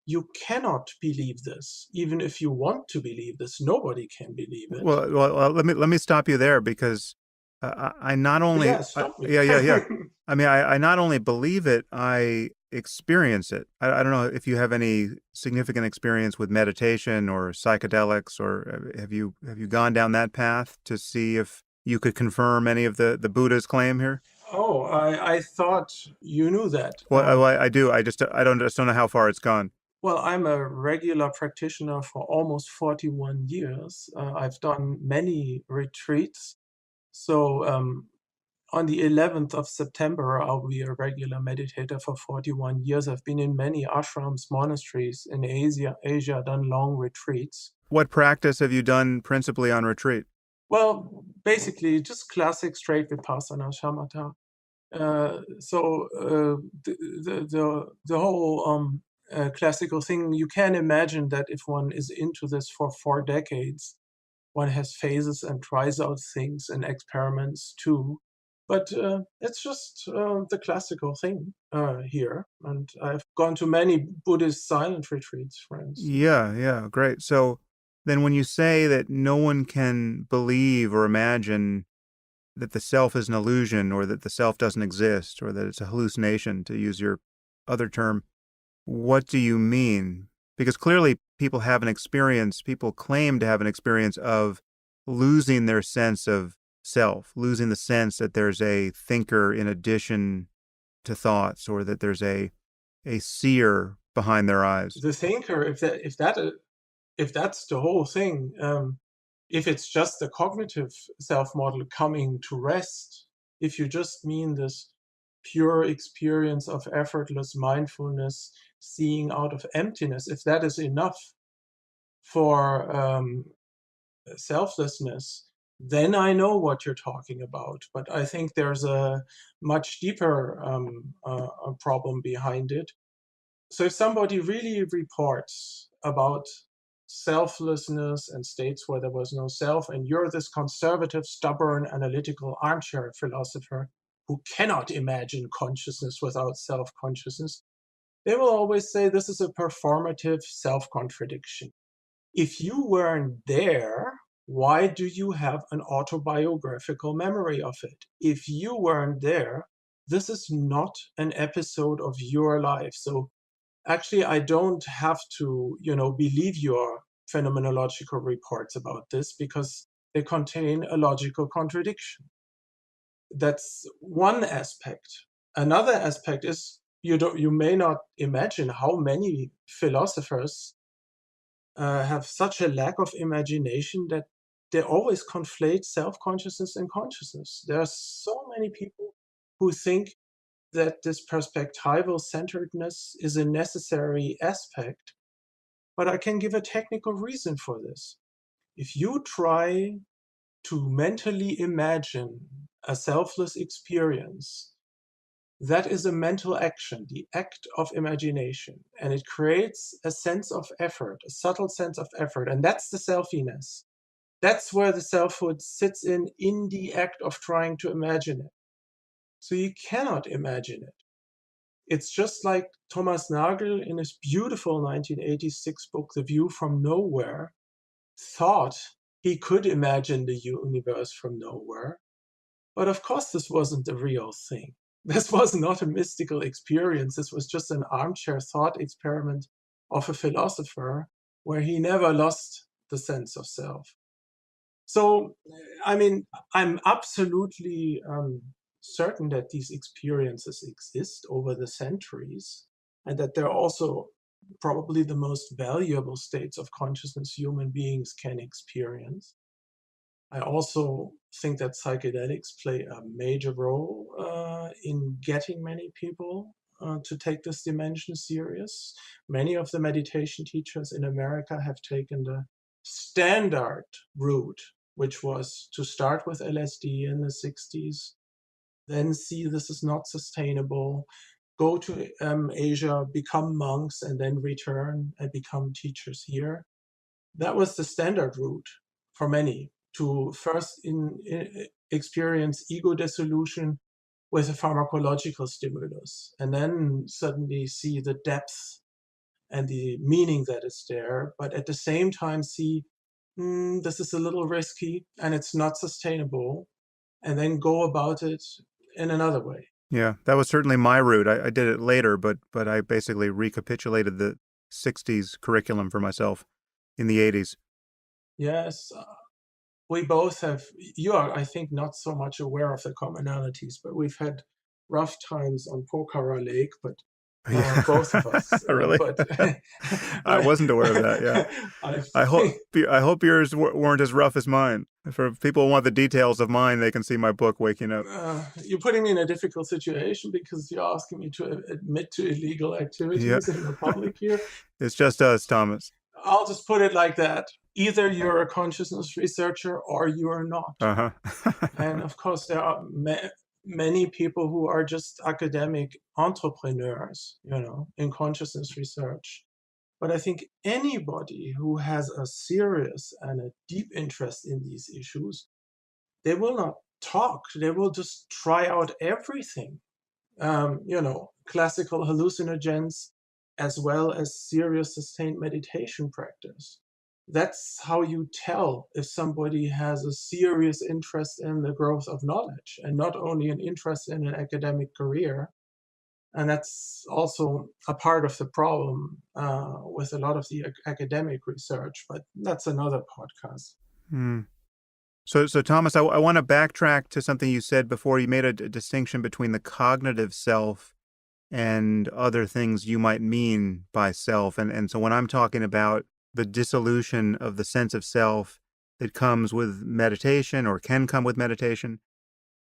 You cannot believe this, even if you want to believe this. Nobody can believe it. Let me stop you there because I not only Yeah, stop me. yeah. I mean, I not only believe it, I experience it. I don't know if you have any significant experience with meditation or psychedelics, or have you gone down that path to see if you could confirm any of the Buddha's claim here? Oh, I thought you knew that. Well, I do. I just don't know how far it's gone. Well, I'm a regular practitioner for almost 41 years. I've done many retreats. So on the 11th of September, I'll be a regular meditator for 41 years. I've been in many ashrams, monasteries in Asia, done long retreats. What practice have you done principally on retreat? Well, basically, just classic straight vipassana shamatha. The whole classical thing, you can imagine that if one is into this for 4 decades, one has phases and tries out things and experiments too. But it's just the classical thing here. And I've gone to many Buddhist silent retreats, for instance. Yeah, yeah, great. So then when you say that no one can believe or imagine that the self is an illusion or that the self doesn't exist or that it's a hallucination, to use your other term, what do you mean? Because clearly people claim to have an experience of losing their sense of self, losing the sense that there's a thinker in addition to thoughts, or that there's a seer behind their eyes. The thinker, if that's the whole thing, if it's just the cognitive self model coming to rest, if you just mean this pure experience of effortless mindfulness, seeing out of emptiness, if that is enough for selflessness, then I know what you're talking about. But I think there's a much deeper problem behind it. So if somebody really reports about selflessness and states where there was no self, and you're this conservative, stubborn, analytical armchair philosopher who cannot imagine consciousness without self-consciousness, they will always say this is a performative self-contradiction. If you weren't there, why do you have an autobiographical memory of it? If you weren't there, this is not an episode of your life. So actually, I don't have to, believe your phenomenological reports about this because they contain a logical contradiction. That's one aspect. Another aspect is you may not imagine how many philosophers have such a lack of imagination that they always conflate self-consciousness and consciousness. There are so many people who think that this perspectival centeredness is a necessary aspect, but I can give a technical reason for this. If you try to mentally imagine a selfless experience, that is a mental action, the act of imagination, and it creates a sense of effort, a subtle sense of effort, and that's the selfiness. That's where the selfhood sits in the act of trying to imagine it. So you cannot imagine it. It's just like Thomas Nagel in his beautiful 1986 book, The View from Nowhere, thought he could imagine the universe from nowhere. But of course, this wasn't the real thing. This was not a mystical experience. This was just an armchair thought experiment of a philosopher where he never lost the sense of self. So, I mean, I'm absolutely certain that these experiences exist over the centuries and that they're also probably the most valuable states of consciousness human beings can experience. I also think that psychedelics play a major role in getting many people to take this dimension serious. Many of the meditation teachers in America have taken the standard route, which was to start with LSD in the 60s, then see this is not sustainable, go to Asia, become monks, and then return and become teachers here. That was the standard route for many, to first experience ego dissolution with a pharmacological stimulus, and then suddenly see the depth and the meaning that is there, but at the same time see, this is a little risky and it's not sustainable, and then go about it in another way. Yeah, that was certainly my route. I did it later, but I basically recapitulated the 60s curriculum for myself in the 80s. Yes, we both have, you are, I think, not so much aware of the commonalities, but we've had rough times on Pokhara Lake, but Yeah. both of us. Really? But I wasn't aware of that. Yeah. I I hope think, I hope yours weren't as rough as mine. For people who want the details of mine, they can see my book, Waking Up. you're putting me in a difficult situation because you're asking me to admit to illegal Yeah. activities in the public here. It's just us, Thomas. I'll just put it like that. Either you're a consciousness researcher or you are not. Uh-huh. And of course, there are many people who are just academic entrepreneurs, in consciousness research. But I think anybody who has a serious and a deep interest in these issues, they will not talk. They will just try out everything, classical hallucinogens, as well as serious sustained meditation practice. That's how you tell if somebody has a serious interest in the growth of knowledge and not only an interest in an academic career. And that's also a part of the problem with a lot of the academic research, but that's another podcast. Hmm. So Thomas, I want to backtrack to something you said before. You made a distinction between the cognitive self and other things you might mean by self. And so when I'm talking about the dissolution of the sense of self that comes with meditation or can come with meditation,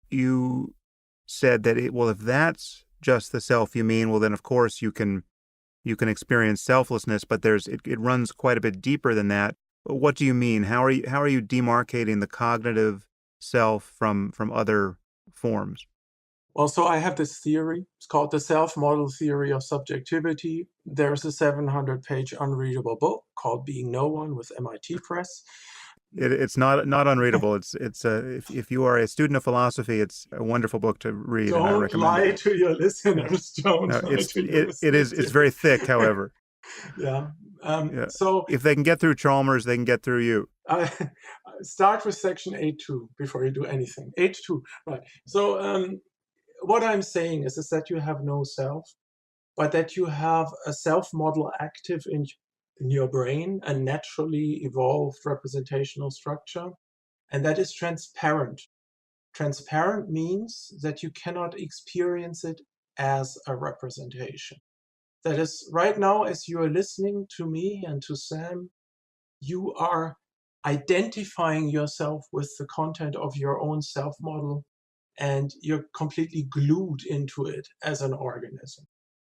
you said that if that's just the self you mean, well, then of course you can experience selflessness, but it runs quite a bit deeper than that. What do you mean? How are you demarcating the cognitive self from other forms? Well, so I have this theory. It's called the self-model theory of subjectivity. There's a 700-page unreadable book called Being No One with MIT Press. It's not unreadable. It's if you are a student of philosophy, it's a wonderful book to read, and I Don't recommend lie it. to your listeners. Don't No, lie to your listeners. it's very thick, however. Yeah. Yeah. So if they can get through Chalmers, they can get through you. I start with section 8.2 before you do anything. 8.2, right. So what I'm saying is that you have no self, but that you have a self model active in your brain, a naturally evolved representational structure, and that is transparent. Transparent means that you cannot experience it as a representation. That is, right now, as you are listening to me and to Sam, you are identifying yourself with the content of your own self model, and you're completely glued into it as an organism.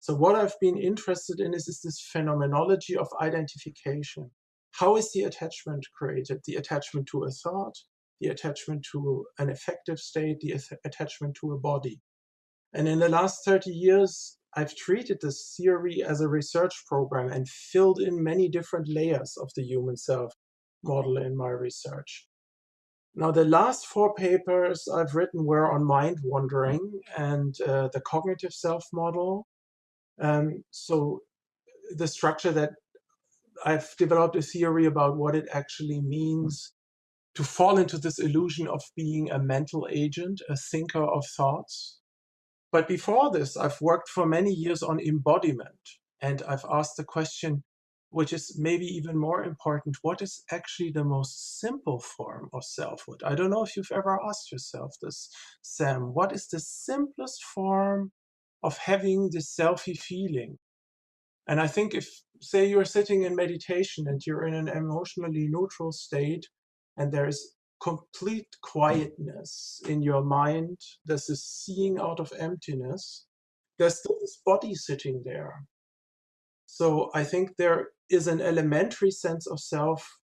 So what I've been interested in is this phenomenology of identification. How is the attachment created? The attachment to a thought, the attachment to an affective state, the attachment to a body. And in the last 30 years, I've treated this theory as a research program and filled in many different layers of the human self model in my research. Now, the last 4 papers I've written were on mind wandering and the cognitive self model. So the structure that I've developed a theory about what it actually means to fall into this illusion of being a mental agent, a thinker of thoughts. But before this, I've worked for many years on embodiment, and I've asked the question, which is maybe even more important, what is actually the most simple form of selfhood? I don't know if you've ever asked yourself this, Sam. What is the simplest form of having this selfie feeling? And I think if, say, you're sitting in meditation and you're in an emotionally neutral state, and there's complete quietness in your mind, there's this seeing out of emptiness, there's still this body sitting there. So I think there is an elementary sense of self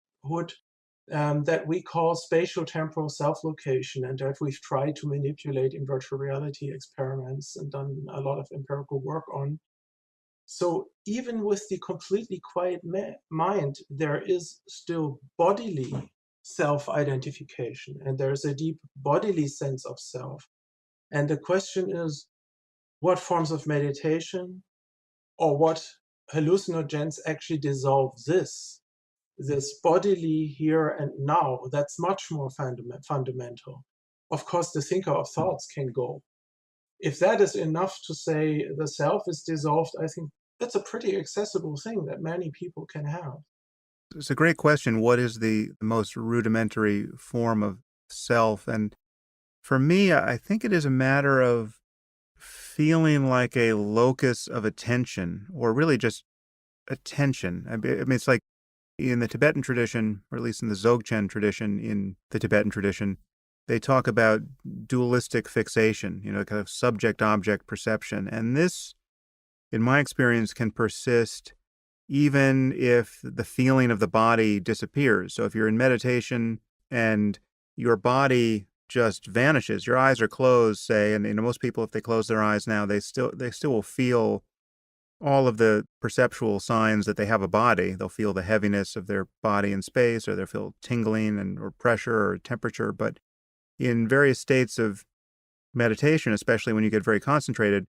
that we call spatial temporal self-location, and that we've tried to manipulate in virtual reality experiments and done a lot of empirical work on. So even with the completely quiet mind, there is still bodily self-identification, and there's a deep bodily sense of self. And the question is, what forms of meditation or what hallucinogens actually dissolve this bodily here and now? That's much more fundamental. Of course, the thinker of thoughts can go. If that is enough to say the self is dissolved, I think that's a pretty accessible thing that many people can have. It's a great question. What is the most rudimentary form of self? And for me, I think it is a matter of feeling like a locus of attention, or really just attention. I mean, it's like in the Tibetan tradition, or at least in the Dzogchen tradition, in the Tibetan tradition, they talk about dualistic fixation, kind of subject object perception. And this, in my experience, can persist even if the feeling of the body disappears. So if you're in meditation and your body just vanishes, your eyes are closed, say, and most people, if they close their eyes now, they still will feel all of the perceptual signs that they have a body. They'll feel the heaviness of their body in space, or they'll feel tingling or pressure or temperature. But in various states of meditation, especially when you get very concentrated,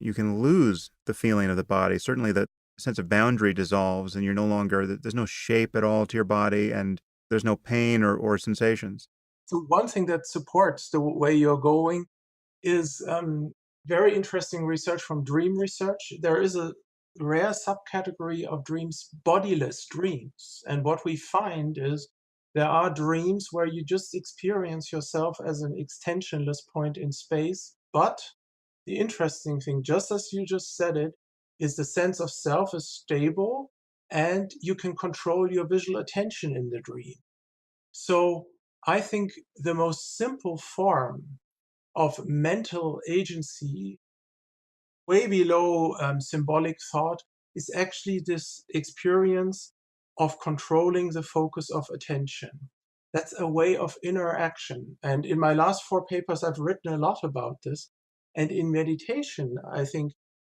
you can lose the feeling of the body. Certainly the sense of boundary dissolves, and there's no shape at all to your body, and there's no pain or sensations. So one thing that supports the way you're going is very interesting research from dream research. There is a rare subcategory of dreams, bodiless dreams. And what we find is there are dreams where you just experience yourself as an extensionless point in space. But the interesting thing, just as you just said it, is the sense of self is stable and you can control your visual attention in the dream. So I think the most simple form of mental agency, way below symbolic thought, is actually this experience of controlling the focus of attention. That's a way of interaction. And in my last 4 papers, I've written a lot about this. And in meditation, I think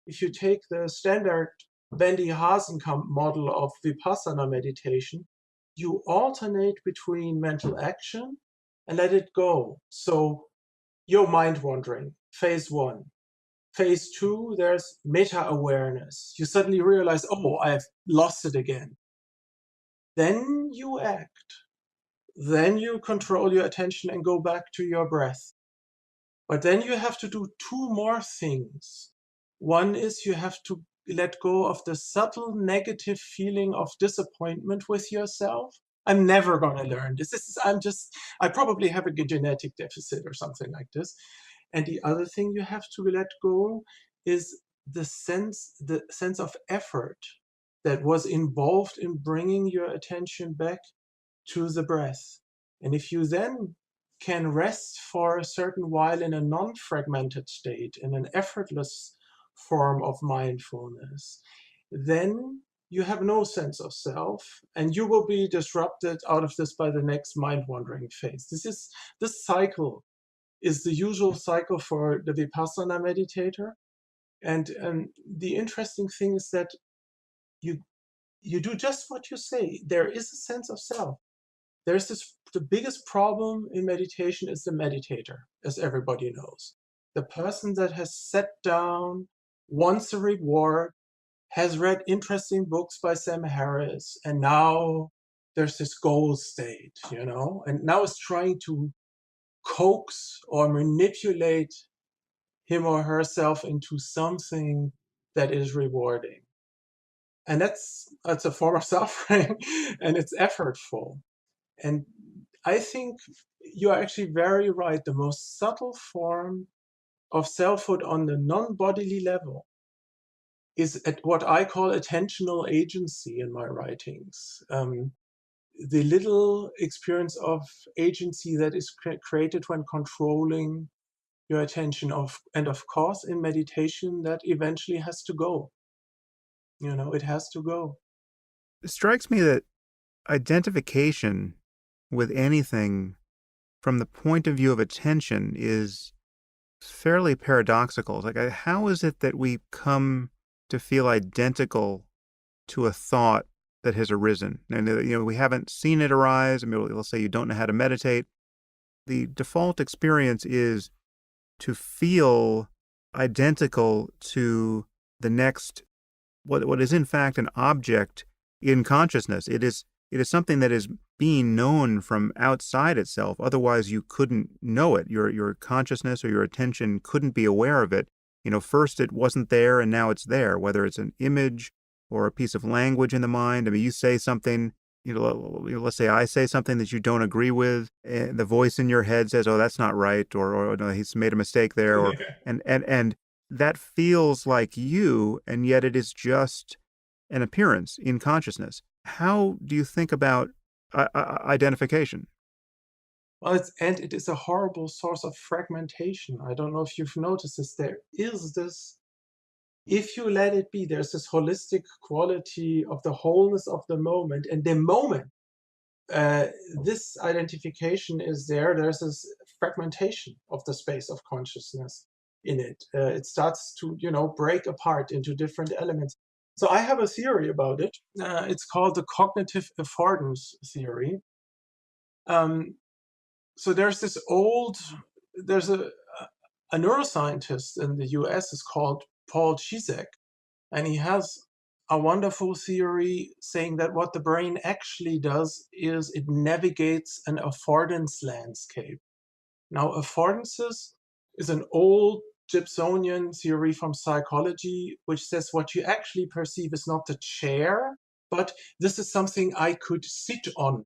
if you take the standard Bendy Hasenkamp model of Vipassana meditation, you alternate between mental action and let it go. So you're mind wandering, phase 1. Phase 2, there's meta awareness. You suddenly realize, oh, I've lost it again. Then you act. Then you control your attention and go back to your breath. But then you have to do 2 more things. One is you have to let go of the subtle negative feeling of disappointment with yourself. I'm never going to learn this. I probably have a genetic deficit or something like this. And the other thing you have to let go is the sense of effort that was involved in bringing your attention back to the breath. And if you then can rest for a certain while in a non-fragmented state, in an effortless form of mindfulness, then you have no sense of self, and you will be disrupted out of this by the next mind-wandering phase. This cycle is the usual cycle for the Vipassana meditator. And the interesting thing is that you do just what you say. There is a sense of self. The biggest problem in meditation is the meditator, as everybody knows. The person that has sat down, wants a reward, has read interesting books by Sam Harris, and now there's this goal state, and now is trying to coax or manipulate him or herself into something that is rewarding. And that's a form of suffering, and it's effortful. And I think you're actually very right. The most subtle form of selfhood on the non-bodily level is at what I call attentional agency in my writings. The little experience of agency that is created when controlling your attention and of course in meditation that eventually has to go. It has to go. It strikes me that identification with anything from the point of view of attention is fairly paradoxical. It's like, how is it that we come to feel identical to a thought that has arisen? And, we haven't seen it arise. I mean, let's say you don't know how to meditate. The default experience is to feel identical to the next, what is in fact an object in consciousness. It is something that is being known from outside itself. Otherwise, you couldn't know it. Your consciousness or your attention couldn't be aware of it. First it wasn't there and now it's there, whether it's an image or a piece of language in the mind. I mean, you say something, let's say I say something that you don't agree with, and the voice in your head says, "Oh, that's not right," or "No, he's made a mistake there," and that feels like you, and yet it is just an appearance in consciousness. How do you think about identification? Well, it is a horrible source of fragmentation. I don't know if you've noticed this. There is this, if you let it be, there's this holistic quality of the wholeness of the moment. And the moment uh, this identification is there, there's this fragmentation of the space of consciousness in it. It starts to, break apart into different elements. So I have a theory about it. It's called the cognitive affordance theory. So there's a neuroscientist in the US is called Paul Chizek, and he has a wonderful theory saying that what the brain actually does is it navigates an affordance landscape. Now, affordances is an old Gibsonian theory from psychology, which says what you actually perceive is not the chair, but this is something I could sit on.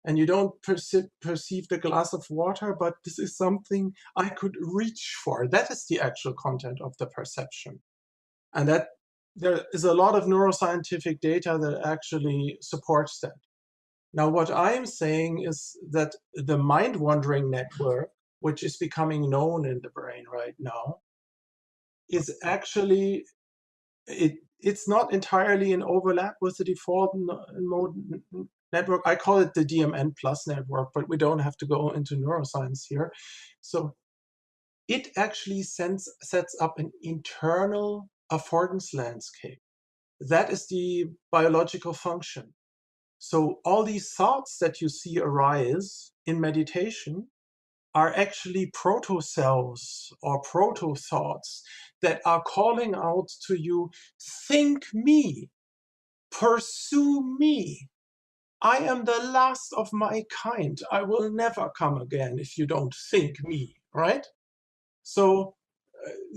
And you don't perceive the glass of water, but this is something I could reach for. That is the actual content of the perception. And that there is a lot of neuroscientific data that actually supports that. Now, what I'm saying is that the mind-wandering network, which is becoming known in the brain right now, is actually, it's not entirely in overlap with the default mode network. I call it the DMN plus network, but we don't have to go into neuroscience here. So it actually sets up an internal affordance landscape. That is the biological function. So all these thoughts that you see arise in meditation are actually proto-selves or proto-thoughts that are calling out to you, think me, pursue me. I am the last of my kind. I will never come again if you don't think me, right? So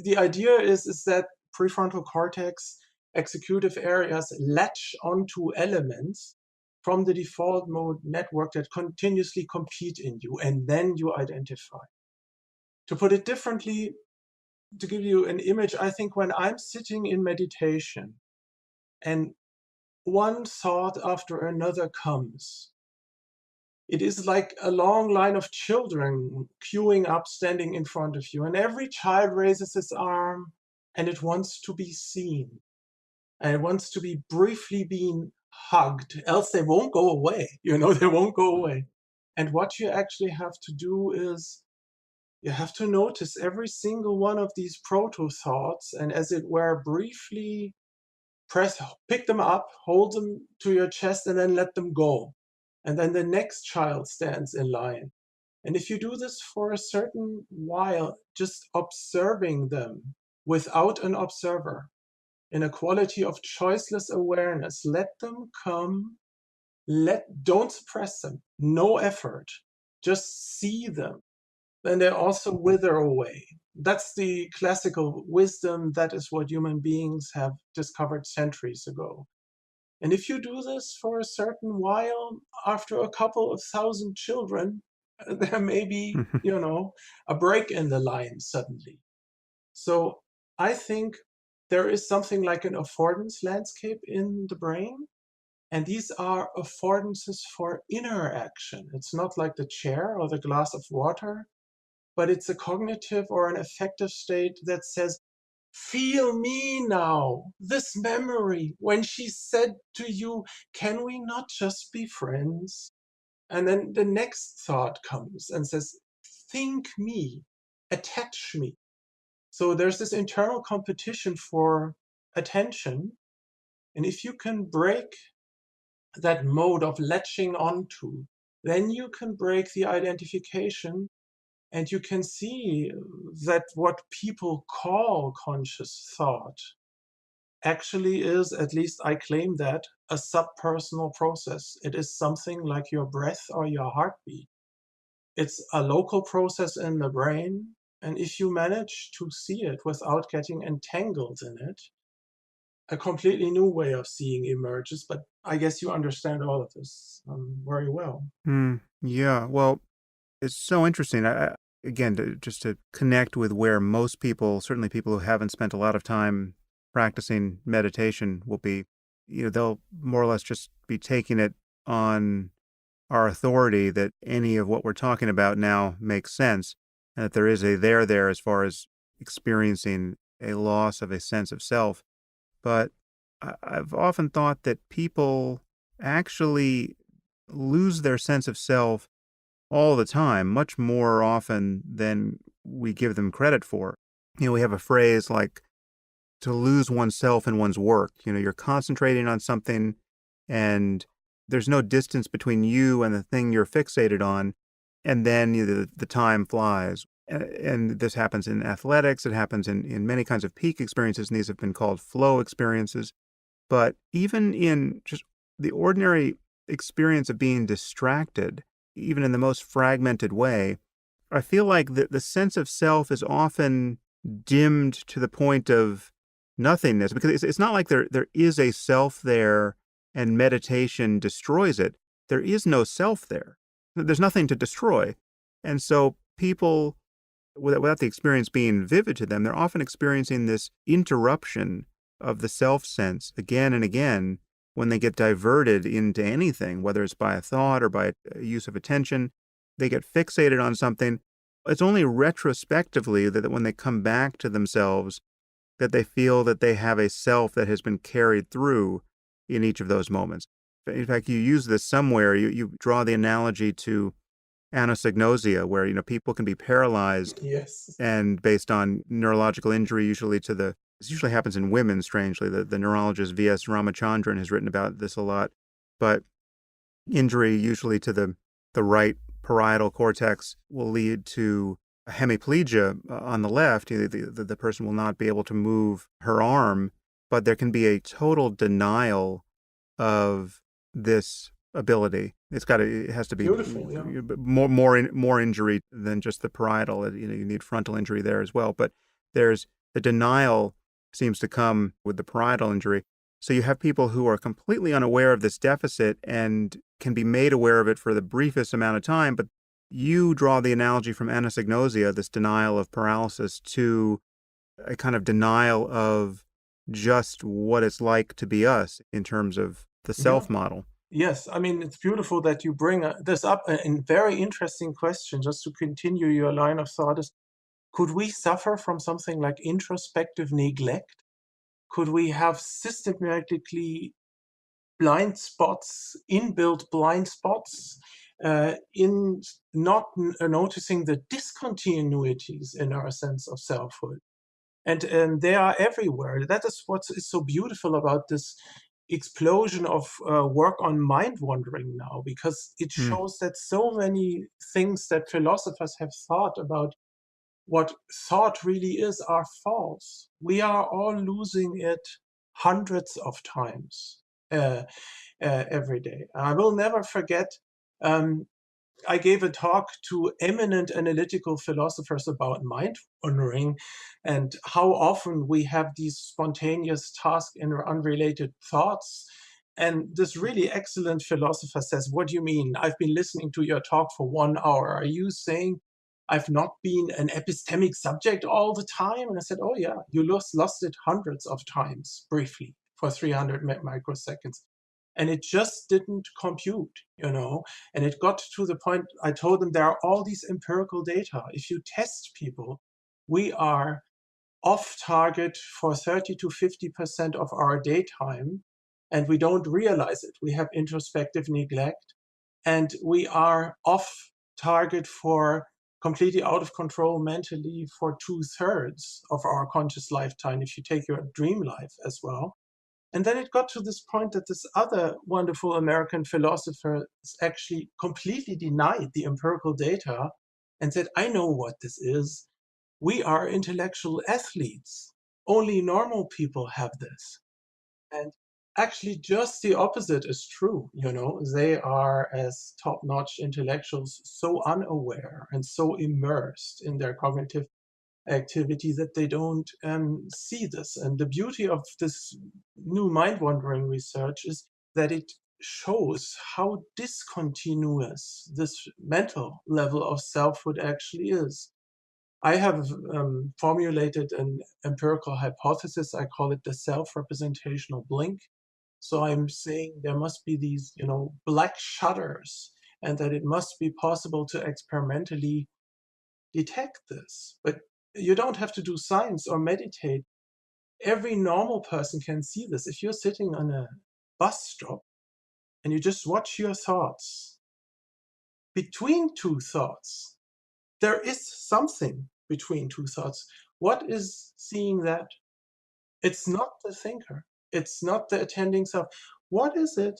the idea is that prefrontal cortex executive areas latch onto elements from the default mode network that continuously compete in you, and then you identify. To put it differently, to give you an image, I think when I'm sitting in meditation and one thought after another comes, it is like a long line of children queuing up, standing in front of you. And every child raises his arm and it wants to be seen. And it wants to be briefly being hugged, else they won't go away. They won't go away. And what you actually have to do is you have to notice every single one of these proto thoughts and, as it were, briefly pick them up, hold them to your chest, and then let them go. And then the next child stands in line. And if you do this for a certain while, just observing them without an observer, in a quality of choiceless awareness, let them come, don't suppress them, no effort, just see them. Then they also wither away. That's the classical wisdom. That is what human beings have discovered centuries ago. And if you do this for a certain while, after a couple of thousand children, there may be, a break in the line suddenly. So I think there is something like an affordance landscape in the brain. And these are affordances for inner action. It's not like the chair or the glass of water, but it's a cognitive or an affective state that says, Feel me now, this memory, when she said to you, can we not just be friends? And then the next thought comes and says, think me, attach me. So there's this internal competition for attention. And if you can break that mode of latching onto, then you can break the identification and you can see that what people call conscious thought actually is, at least I claim that, a subpersonal process. It is something like your breath or your heartbeat. It's a local process in the brain. And if you manage to see it without getting entangled in it, a completely new way of seeing emerges. But I guess you understand all of this very well. Yeah. Well, it's so interesting. Again, just to connect with where most people, certainly people who haven't spent a lot of time practicing meditation, will be, they'll more or less just be taking it on our authority that any of what we're talking about now makes sense, and that there is a there as far as experiencing a loss of a sense of self. But I've often thought that people actually lose their sense of self all the time, much more often than we give them credit for. We have a phrase like to lose oneself in one's work. You're concentrating on something and there's no distance between you and the thing you're fixated on. And then the time flies. And this happens in athletics. It happens in many kinds of peak experiences. And these have been called flow experiences. But even in just the ordinary experience of being distracted, even in the most fragmented way, I feel like the sense of self is often dimmed to the point of nothingness, because it's not like there is a self there and meditation destroys it. There is no self there. There's nothing to destroy. And so people, without the experience being vivid to them, they're often experiencing this interruption of the self sense again and again when they get diverted into anything, whether it's by a thought or by a use of attention. They get fixated on something. It's only retrospectively that when they come back to themselves that they feel that they have a self that has been carried through in each of those moments. In fact, you use this somewhere. You draw the analogy to anosognosia, where people can be paralyzed, Yes. and based on neurological injury, this usually happens in women, strangely. The neurologist V.S. Ramachandran has written about this a lot, but injury usually to the right parietal cortex will lead to a hemiplegia on the left. The person will not be able to move her arm, but there can be a total denial of this ability. It has to be Beautiful, yeah. more injury than just the parietal. You need frontal injury there as well. But there's the denial seems to come with the parietal injury. So you have people who are completely unaware of this deficit and can be made aware of it for the briefest amount of time. But you draw the analogy from anosognosia, this denial of paralysis, to a kind of denial of just what it's like to be us in terms of the Yeah. self model. Yes, I mean, it's beautiful that you bring this up. A very interesting question, just to continue your line of thought, is could we suffer from something like introspective neglect? Could we have systematically blind spots, inbuilt blind spots, in not noticing the discontinuities in our sense of selfhood? And they are everywhere. That is what is so beautiful about this explosion of work on mind wandering now, because it Hmm. shows that so many things that philosophers have thought about what thought really is are false. We are all losing it hundreds of times every day. I will never forget. Um, I gave a talk to eminent analytical philosophers about mind wandering and how often we have these spontaneous task and unrelated thoughts. And this really excellent philosopher says, what do you mean? I've been listening to your talk for 1 hour. Are you saying I've not been an epistemic subject all the time? And I said, oh yeah, you lost it hundreds of times briefly for 300 microseconds. And it just didn't compute, and it got to the point. I told them there are all these empirical data. If you test people, we are off target for 30 to 50% of our daytime, and we don't realize it. We have introspective neglect, and we are off target for completely out of control mentally for 2/3 of our conscious lifetime, if you take your dream life as well. And then it got to this point that this other wonderful American philosopher actually completely denied the empirical data and said, I know what this is. We are intellectual athletes. Only normal people have this. And actually, just the opposite is true. They are, as top-notch intellectuals, so unaware and so immersed in their cognitive activity that they don't see this. And the beauty of this new mind-wandering research is that it shows how discontinuous this mental level of selfhood actually is. I have formulated an empirical hypothesis. I call it the self-representational blink. So I'm saying there must be these, black shutters, and that it must be possible to experimentally detect this. But you don't have to do science or meditate. Every normal person can see this. If you're sitting on a bus stop and you just watch your thoughts, between two thoughts, there is something between two thoughts. What is seeing that? It's not the thinker. It's not the attending self. What is it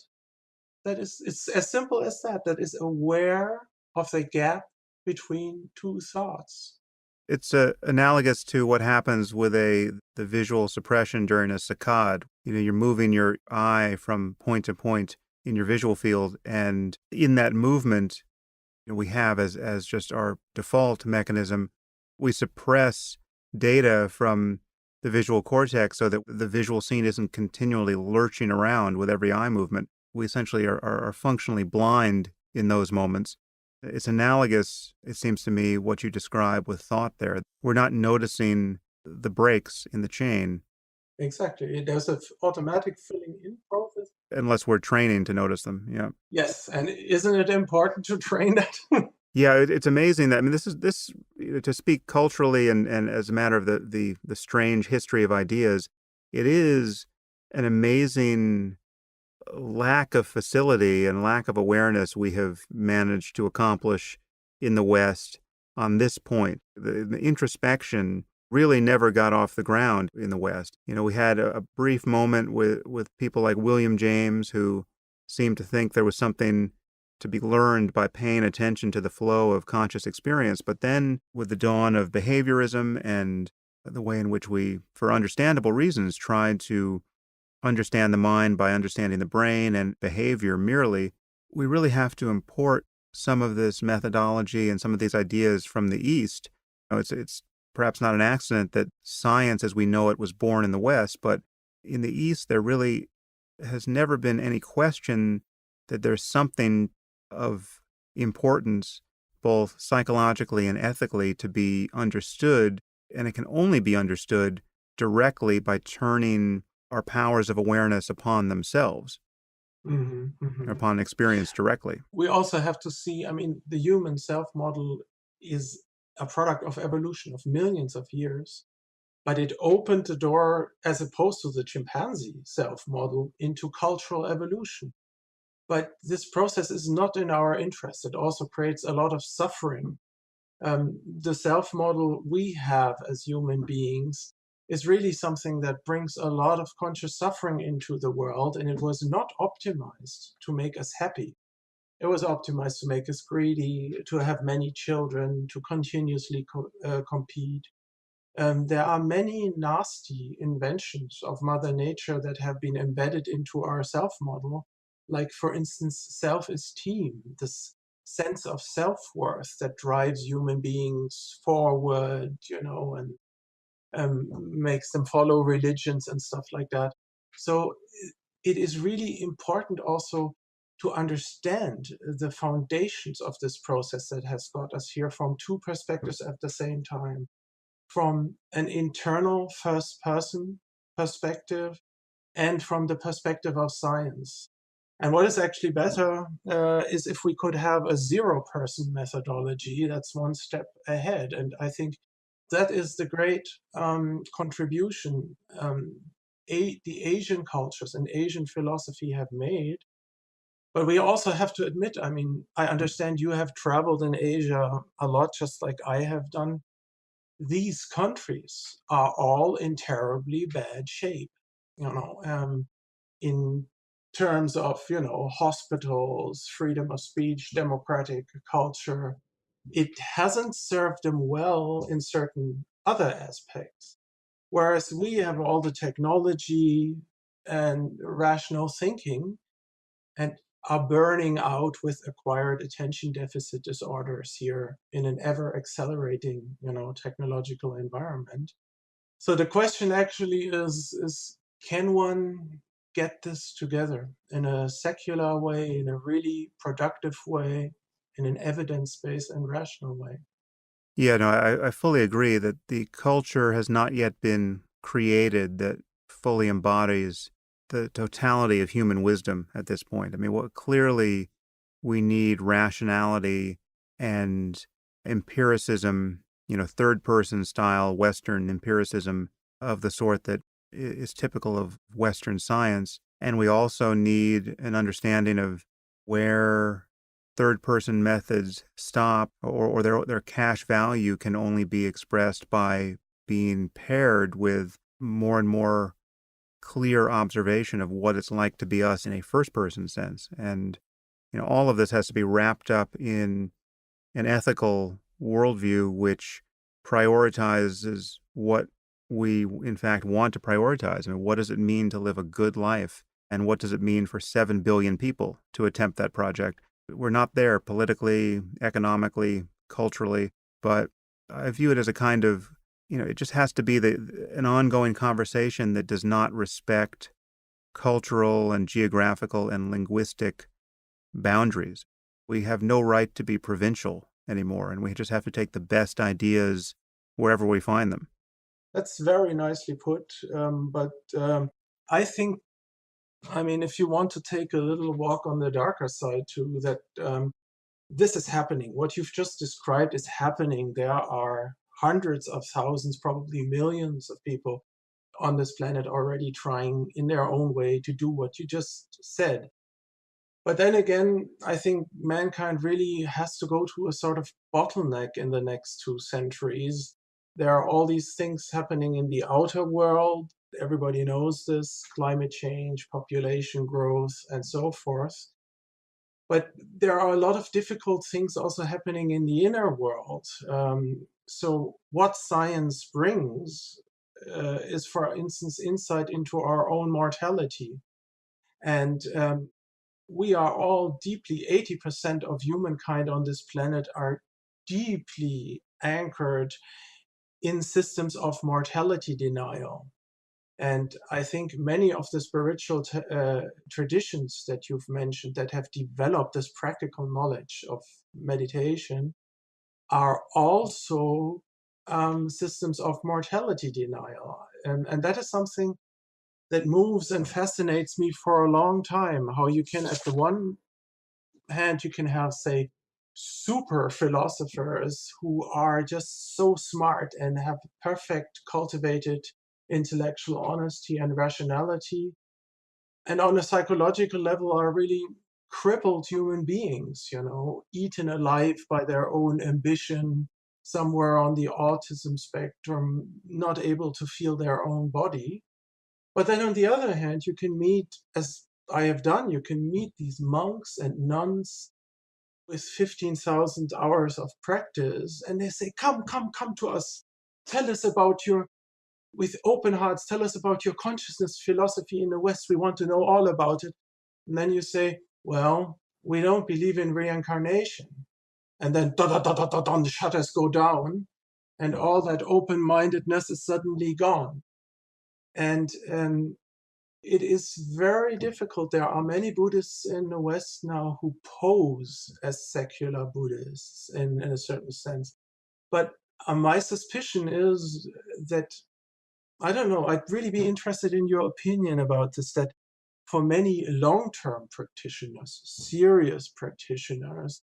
that is, it's as simple as that, that is aware of the gap between two thoughts? It's analogous to what happens with the visual suppression during a saccade. You're moving your eye from point to point in your visual field, and in that movement, we have as just our default mechanism, we suppress data from the visual cortex so that the visual scene isn't continually lurching around with every eye movement. We essentially are functionally blind in those moments. It's analogous, it seems to me, what you describe with thought there. We're not noticing the breaks in the chain. Exactly. There's an automatic filling in process. Unless we're training to notice them, yeah. Yes, and isn't it important to train that? Yeah, it's amazing that, this to speak culturally and as a matter of the strange history of ideas, it is an amazing lack of facility and lack of awareness we have managed to accomplish in the West on this point. The introspection really never got off the ground in the West. We had a brief moment with people like William James, who seemed to think there was something to be learned by paying attention to the flow of conscious experience. But then with the dawn of behaviorism and the way in which we, for understandable reasons, tried to understand the mind by understanding the brain and behavior merely, we really have to import some of this methodology and some of these ideas from the East. It's perhaps not an accident that science as we know it was born in the West, but in the East there really has never been any question that there's something of importance, both psychologically and ethically, to be understood, and it can only be understood directly by turning our powers of awareness upon themselves, upon experience directly. We also have to see, the human self model is a product of evolution of millions of years, but it opened the door, as opposed to the chimpanzee self model, into cultural evolution. But this process is not in our interest. It also creates a lot of suffering. The self model we have as human beings is really something that brings a lot of conscious suffering into the world, and it was not optimized to make us happy. It was optimized to make us greedy, to have many children, to continuously compete. There are many nasty inventions of Mother Nature that have been embedded into our self model, like, for instance, self-esteem, this sense of self-worth that drives human beings forward, and makes them follow religions and stuff like that. So it is really important also to understand the foundations of this process that has got us here from two perspectives at the same time. From an internal first person perspective and from the perspective of science. And what is actually better is if we could have a zero person methodology. That's one step ahead. And I think that is the great contribution the Asian cultures and Asian philosophy have made. But we also have to admit, I mean, I understand you have traveled in Asia a lot, just like I have done. These countries are all in terribly bad shape, in terms of, hospitals, freedom of speech, democratic culture. It hasn't served them well in certain other aspects. Whereas we have all the technology and rational thinking and are burning out with acquired attention deficit disorders here in an ever accelerating, technological environment. So the question actually is can one get this together in a secular way, in a really productive way, in an evidence-based and rational way? Yeah, no, I fully agree that the culture has not yet been created that fully embodies the totality of human wisdom at this point. I mean, what clearly we need rationality and empiricism, third person style Western empiricism of the sort that is typical of Western science. And we also need an understanding of where third person methods stop, or their cash value can only be expressed by being paired with more and more clear observation of what it's like to be us in a first person sense. And all of this has to be wrapped up in an ethical worldview which prioritizes what we, in fact, want to prioritize. I mean, what does it mean to live a good life? And what does it mean for 7 billion people to attempt that project? We're not there politically, economically, culturally, but I view it as a kind of, it just has to be an ongoing conversation that does not respect cultural and geographical and linguistic boundaries. We have no right to be provincial anymore, and we just have to take the best ideas wherever we find them. That's very nicely put. But I think, I mean, if you want to take a little walk on the darker side too, that this is happening. What you've just described is happening. There are hundreds of thousands, probably millions of people on this planet already trying in their own way to do what you just said. But then again, I think mankind really has to go to a sort of bottleneck in the next 2 centuries. There are all these things happening in the outer world. Everybody knows this: climate change, population growth, and so forth. But there are a lot of difficult things also happening in the inner world. So, what science brings is, for instance, insight into our own mortality. And we are all deeply, 80% of humankind on this planet are deeply anchored in systems of mortality denial. And I think many of the spiritual traditions that you've mentioned that have developed this practical knowledge of meditation are also systems of mortality denial. And that is something that moves and fascinates me for a long time. How you can, at the one hand, you can have, say, super philosophers who are just so smart and have perfect cultivated intellectual honesty and rationality, and on a psychological level are really crippled human beings, eaten alive by their own ambition, somewhere on the autism spectrum, not able to feel their own body. But then on the other hand, you can meet, as I have done, you can meet these monks and nuns with 15,000 hours of practice, and they say, come, come, come to us. Tell us about your, with open hearts, tell us about your consciousness philosophy in the West. We want to know all about it. And then you say, well, we don't believe in reincarnation. And then da da da da da da, the shutters go down, and all that open-mindedness is suddenly gone. And it is very difficult. There are many Buddhists in the West now who pose as secular Buddhists in a certain sense. But my suspicion is that, I don't know, I'd really be interested in your opinion about this, that for many long term practitioners, serious practitioners,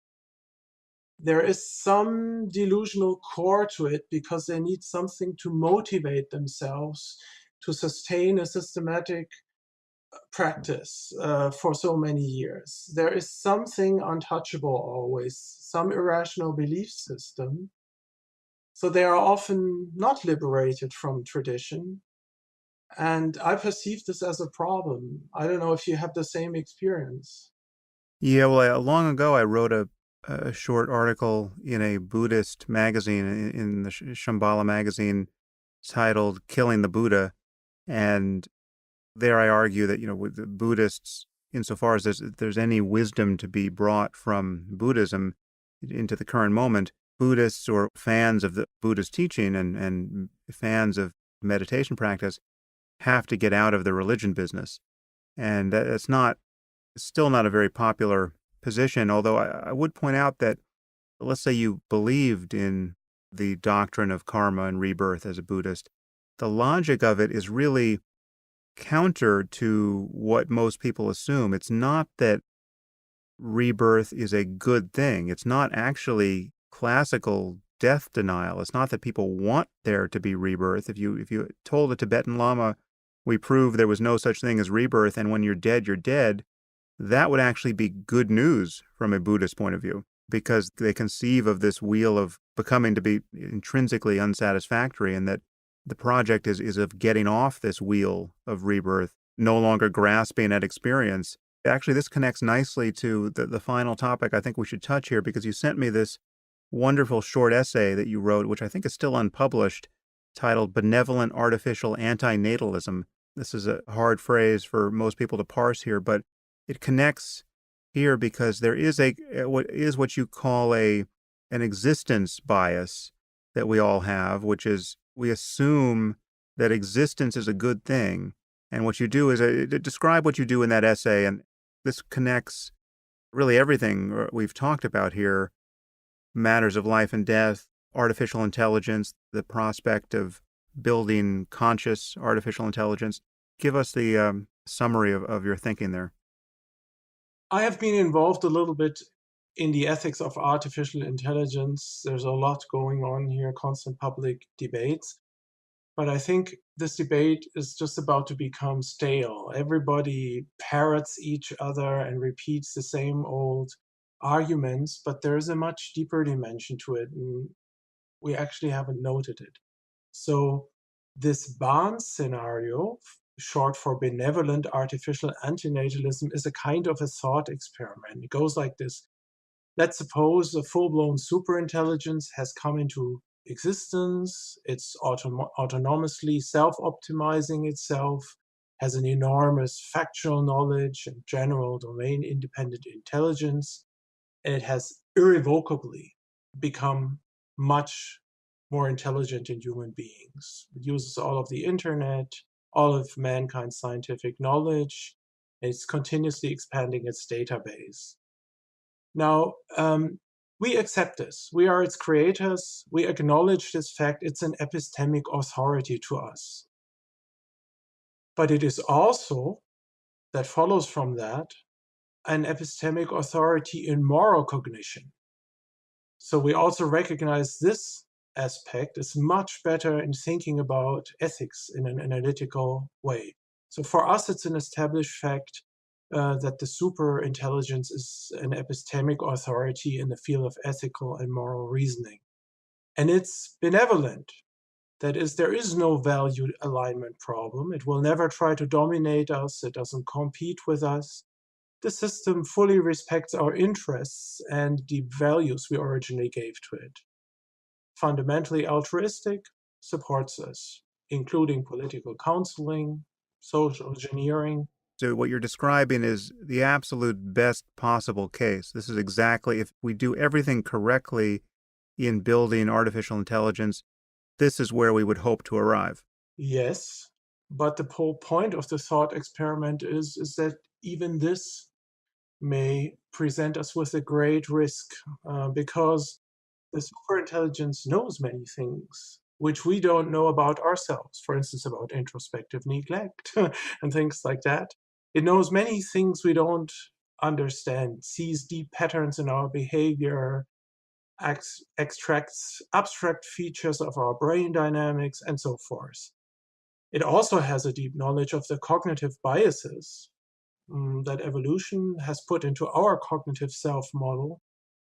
there is some delusional core to it because they need something to motivate themselves to sustain a systematic practice for so many years. There is something untouchable always, some irrational belief system. So they are often not liberated from tradition. And I perceive this as a problem. I don't know if you have the same experience. Yeah, well, long ago I wrote a short article in a Buddhist magazine, in the Shambhala magazine, titled "Killing the Buddha," and there I argue that, with the Buddhists, insofar as there's any wisdom to be brought from Buddhism into the current moment, Buddhists or fans of the Buddhist teaching and fans of meditation practice have to get out of the religion business. And that's not still not a very popular position, although I would point out that, let's say you believed in the doctrine of karma and rebirth as a Buddhist, the logic of it is really counter to what most people assume. It's not that rebirth is a good thing. It's not actually classical death denial. It's not that people want there to be rebirth. If you told a Tibetan Lama, we prove there was no such thing as rebirth, and when you're dead, you're dead, that would actually be good news from a Buddhist point of view, because they conceive of this wheel of becoming to be intrinsically unsatisfactory, and that the project is of getting off this wheel of rebirth, no longer grasping at experience. Actually, this connects nicely to the final topic I think we should touch here, because you sent me this wonderful short essay that you wrote, which I think is still unpublished, titled "Benevolent Artificial Antinatalism." This is a hard phrase for most people to parse here, but it connects here because there is what you call an existence bias that we all have, which is we assume that existence is a good thing. And what you do is describe what you do in that essay, and this connects really everything we've talked about here: matters of life and death, artificial intelligence, the prospect of building conscious artificial intelligence. Give us the summary of your thinking there. I have been involved a little bit in the ethics of artificial intelligence. There's a lot going on here, constant public debates. But I think this debate is just about to become stale. Everybody parrots each other and repeats the same old arguments, but there is a much deeper dimension to it, and we actually haven't noted it. So this Barnes scenario, short for benevolent artificial antinatalism, is a kind of a thought experiment. It goes like this. Let's suppose a full-blown superintelligence has come into existence. It's autonomously self-optimizing itself, has an enormous factual knowledge and general domain-independent intelligence, and it has irrevocably become much more intelligent than human beings. It uses all of the internet, all of mankind's scientific knowledge, and it's continuously expanding its database. Now, we accept this. We are its creators. We acknowledge this fact. It's an epistemic authority to us. But it is also, that follows from that, an epistemic authority in moral cognition. So we also recognize this aspect is much better in thinking about ethics in an analytical way. So for us, it's an established fact that the super intelligence is an epistemic authority in the field of ethical and moral reasoning. And it's benevolent. That is, there is no value alignment problem. It will never try to dominate us. It doesn't compete with us. The system fully respects our interests and the values we originally gave to it. Fundamentally altruistic, supports us, including political counseling, social engineering. So what you're describing is the absolute best possible case. This is exactly, if we do everything correctly in building artificial intelligence, this is where we would hope to arrive. Yes, but the whole point of the thought experiment is that even this may present us with a great risk because the superintelligence knows many things which we don't know about ourselves, for instance, about introspective neglect and things like that. It knows many things we don't understand, sees deep patterns in our behavior, extracts abstract features of our brain dynamics, and so forth. It also has a deep knowledge of the cognitive biases that evolution has put into our cognitive self model,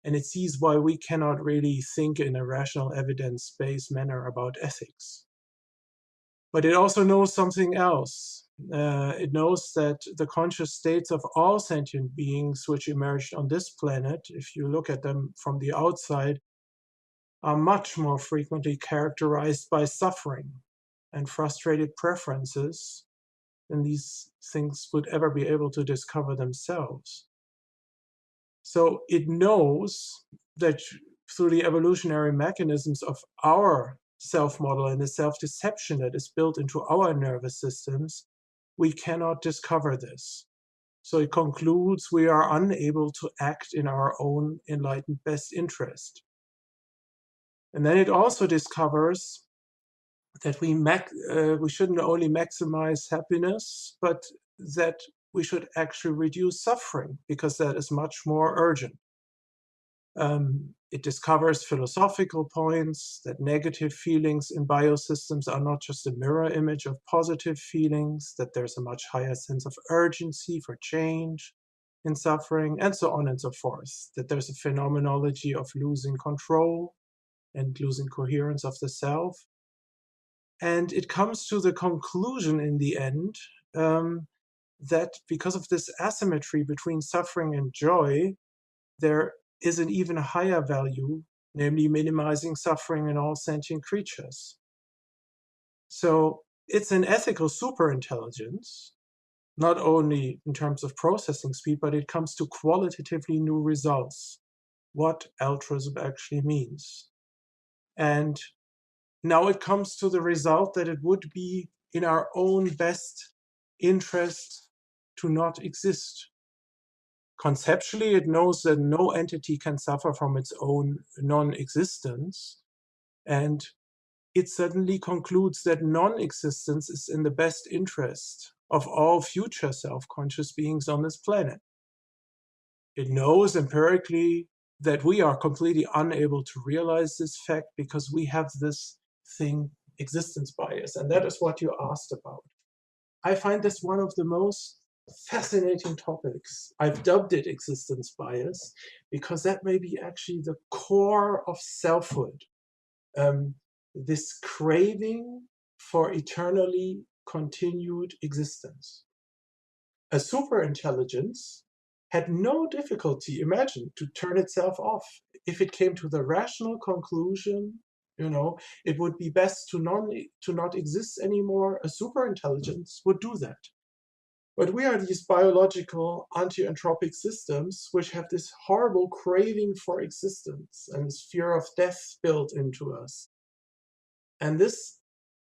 and it sees why we cannot really think in a rational, evidence-based manner about ethics. But it also knows something else. It knows that the conscious states of all sentient beings which emerged on this planet, if you look at them from the outside, are much more frequently characterized by suffering and frustrated preferences than these things would ever be able to discover themselves. So it knows that through the evolutionary mechanisms of our self-model and the self-deception that is built into our nervous systems, we cannot discover this. So it concludes we are unable to act in our own enlightened best interest. And then it also discovers that we shouldn't only maximize happiness, but that we should actually reduce suffering, because that is much more urgent. It discovers philosophical points that negative feelings in biosystems are not just a mirror image of positive feelings, that there's a much higher sense of urgency for change in suffering, and so on and so forth, that there's a phenomenology of losing control and losing coherence of the self. And it comes to the conclusion in the end that because of this asymmetry between suffering and joy, there is an even higher value, namely minimizing suffering in all sentient creatures. So it's an ethical superintelligence, not only in terms of processing speed, but it comes to qualitatively new results, what altruism actually means. And now it comes to the result that it would be in our own best interest to not exist. Conceptually, it knows that no entity can suffer from its own non-existence, and it suddenly concludes that non-existence is in the best interest of all future self-conscious beings on this planet. It knows empirically that we are completely unable to realize this fact because we have this thing, existence bias, and that is what you asked about. I find this one of the most fascinating topics. I've dubbed it existence bias because that may be actually the core of selfhood. This craving for eternally continued existence. A superintelligence had no difficulty, imagine, to turn itself off. If it came to the rational conclusion, it would be best to not exist anymore, a superintelligence would do that. But we are these biological anti-entropic systems which have this horrible craving for existence and this fear of death built into us. And this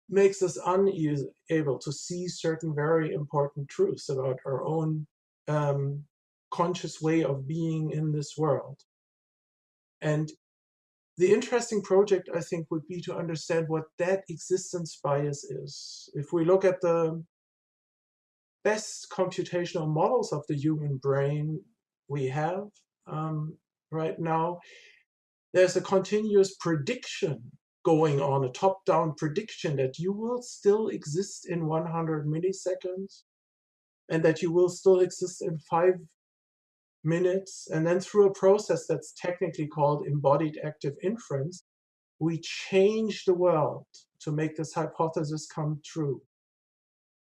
makes us unable to see certain very important truths about our own conscious way of being in this world. And the interesting project, I think, would be to understand what that existence bias is. If we look at the best computational models of the human brain we have right now, there's a continuous prediction going on, a top-down prediction that you will still exist in 100 milliseconds and that you will still exist in 5 minutes. And then through a process that's technically called embodied active inference, we change the world to make this hypothesis come true.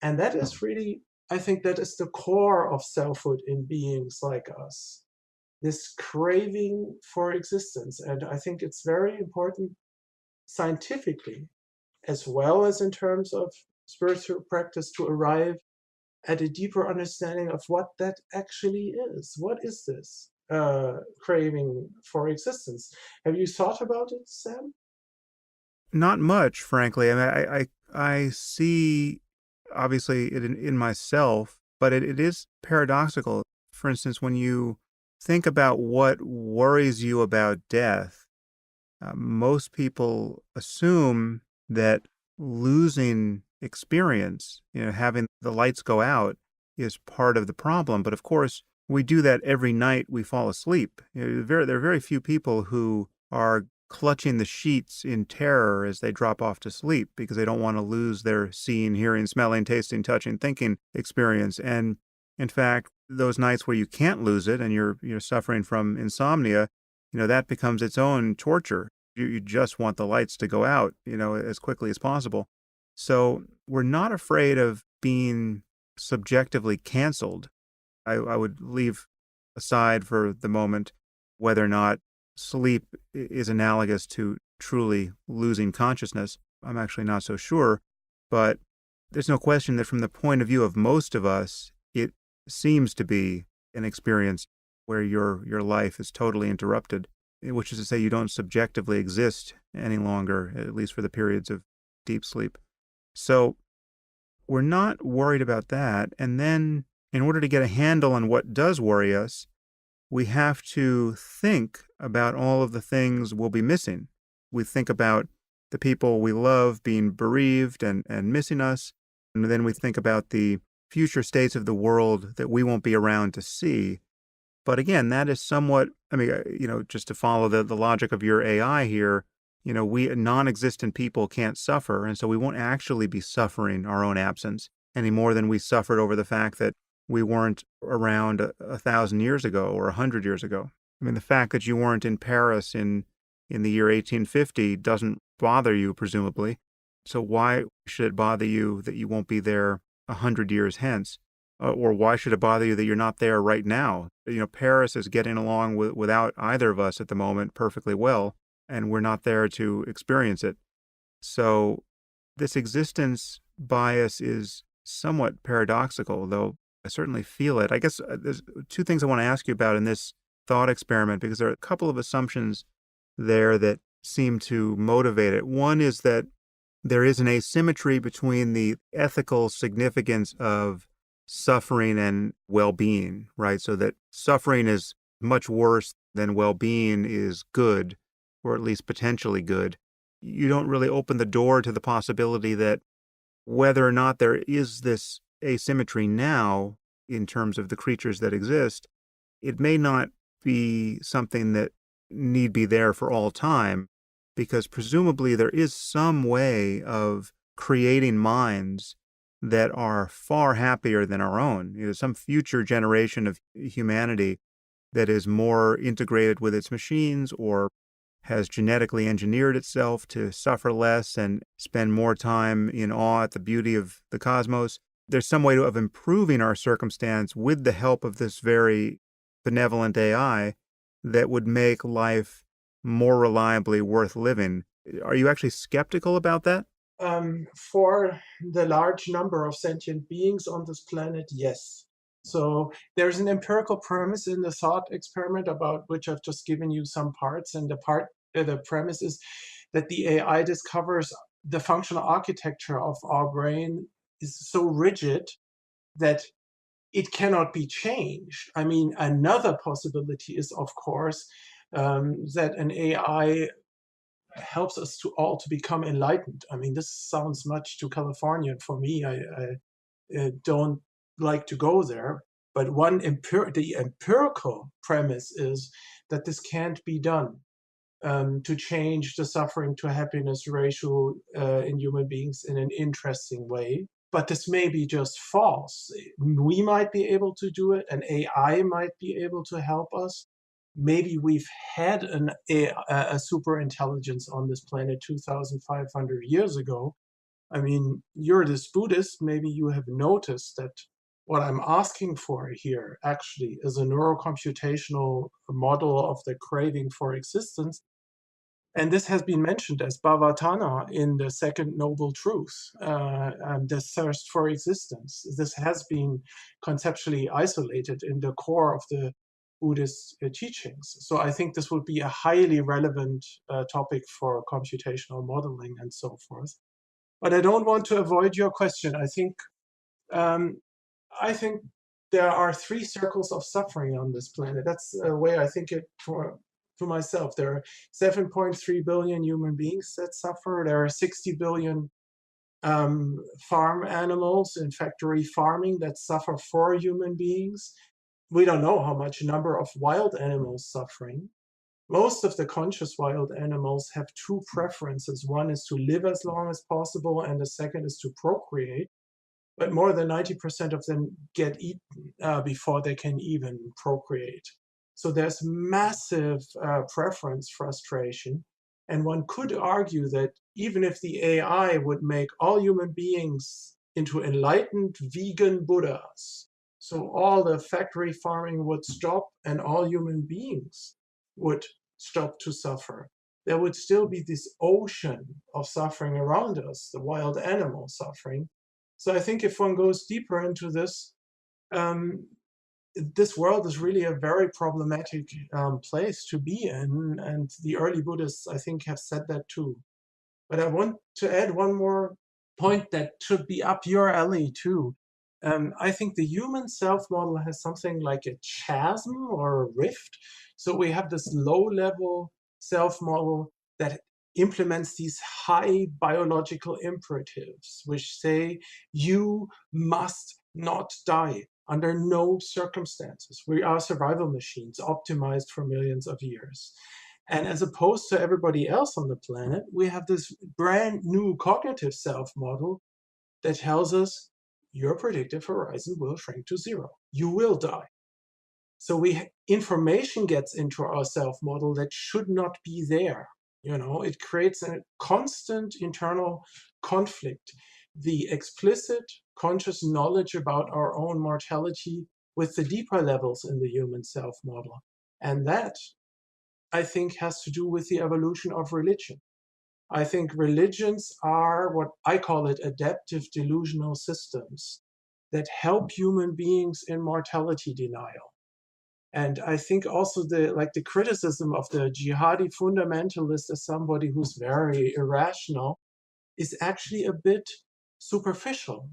And that is really, I think that is the core of selfhood in beings like us, this craving for existence. And I think it's very important scientifically, as well as in terms of spiritual practice, to arrive at a deeper understanding of what that actually is. What is this craving for existence? Have you thought about it, Sam? Not much, frankly. I mean, I see obviously it in myself, but it is paradoxical. For instance, when you think about what worries you about death, most people assume that losing experience, having the lights go out, is part of the problem. But of course, we do that every night we fall asleep. There are very few people who are clutching the sheets in terror as they drop off to sleep because they don't want to lose their seeing, hearing, smelling, tasting, touching, thinking experience. And in fact, those nights where you can't lose it and you're suffering from insomnia, that becomes its own torture. You just want the lights to go out, as quickly as possible. So we're not afraid of being subjectively canceled. I would leave aside for the moment whether or not sleep is analogous to truly losing consciousness. I'm actually not so sure, but there's no question that from the point of view of most of us, it seems to be an experience where your life is totally interrupted, which is to say you don't subjectively exist any longer, at least for the periods of deep sleep. So we're not worried about that. And then in order to get a handle on what does worry us, we have to think about all of the things we'll be missing. We think about the people we love being bereaved and missing us. And then we think about the future states of the world that we won't be around to see. But again, that is somewhat, just to follow the logic of your AI here, we non-existent people can't suffer. And so we won't actually be suffering our own absence any more than we suffered over the fact that we weren't around 1,000 years ago or 100 years ago. I mean, the fact that you weren't in Paris in the year 1850 doesn't bother you, presumably. So why should it bother you that you won't be there 100 years hence? Or why should it bother you that you're not there right now? Paris is getting along without either of us at the moment perfectly well, and we're not there to experience it. So this existence bias is somewhat paradoxical, though I certainly feel it. I guess there's two things I want to ask you about in this thought experiment, because there are a couple of assumptions there that seem to motivate it. One is that there is an asymmetry between the ethical significance of suffering and well-being, right? So that suffering is much worse than well-being is good, or at least potentially good. You don't really open the door to the possibility that whether or not there is this asymmetry now in terms of the creatures that exist, it may not be something that need be there for all time, because presumably there is some way of creating minds that are far happier than our own. Some future generation of humanity that is more integrated with its machines or has genetically engineered itself to suffer less and spend more time in awe at the beauty of the cosmos. There's some way of improving our circumstance with the help of this very benevolent AI that would make life more reliably worth living. Are you actually skeptical about that? For the large number of sentient beings on this planet, yes. So there's an empirical premise in the thought experiment about which I've just given you some parts, and the premise is that the AI discovers the functional architecture of our brain is so rigid that it cannot be changed. I mean, another possibility is, of course, that an AI helps us to become enlightened. I mean, this sounds much too Californian for me. I don't like to go there. But the empirical premise is that this can't be done, to change the suffering to happiness ratio in human beings in an interesting way. But this may be just false. We might be able to do it, and AI might be able to help us. Maybe we've had a super intelligence on this planet 2,500 years ago. I mean, you're this Buddhist, maybe you have noticed that what I'm asking for here actually is a neurocomputational model of the craving for existence. And this has been mentioned as Bhavatana in the second noble truth, the thirst for existence. This has been conceptually isolated in the core of the Buddhist teachings. So I think this would be a highly relevant topic for computational modeling and so forth. But I don't want to avoid your question. Um, I think there are three circles of suffering on this planet. That's the way I think it to myself. There are 7.3 billion human beings that suffer. There are 60 billion farm animals in factory farming that suffer for human beings. We don't know how much number of wild animals suffering. Most of the conscious wild animals have two preferences. One is to live as long as possible, and the second is to procreate. But more than 90% of them get eaten before they can even procreate. So there's massive preference frustration. And one could argue that even if the AI would make all human beings into enlightened vegan Buddhas, so all the factory farming would stop and all human beings would stop to suffer, there would still be this ocean of suffering around us, the wild animal suffering. So I think if one goes deeper into this, um, this world is really a very problematic place to be in. And the early Buddhists, I think, have said that too. But I want to add one more point that should be up your alley too. I think the human self model has something like a chasm or a rift. So we have this low level self model that implements these high biological imperatives, which say you must not die under no circumstances. We are survival machines optimized for millions of years. And as opposed to everybody else on the planet, we have this brand new cognitive self model that tells us your predictive horizon will shrink to zero. You will die. So information gets into our self model that should not be there. It creates a constant internal conflict. The explicit conscious knowledge about our own mortality with the deeper levels in the human self model. And that, I think, has to do with the evolution of religion. I think religions are what I call it adaptive delusional systems that help human beings in mortality denial. And I think also the criticism of the jihadi fundamentalist as somebody who's very irrational is actually a bit superficial,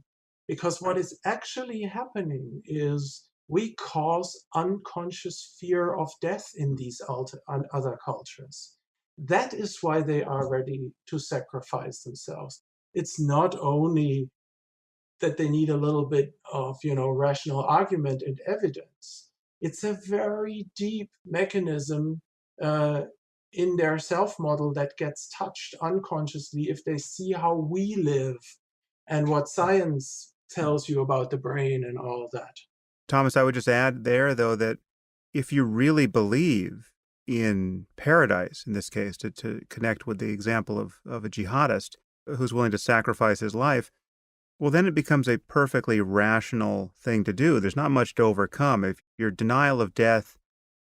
because what is actually happening is we cause unconscious fear of death in these other cultures. That is why they are ready to sacrifice themselves. It's not only that they need a little bit of rational argument and evidence. It's a very deep mechanism uh, in their self model that gets touched unconsciously if they see how we live and what science tells you about the brain and all of that. Thomas, I would just add there, though, that if you really believe in paradise, in this case, to connect with the example of a jihadist who's willing to sacrifice his life, well, then it becomes a perfectly rational thing to do. There's not much to overcome. If your denial of death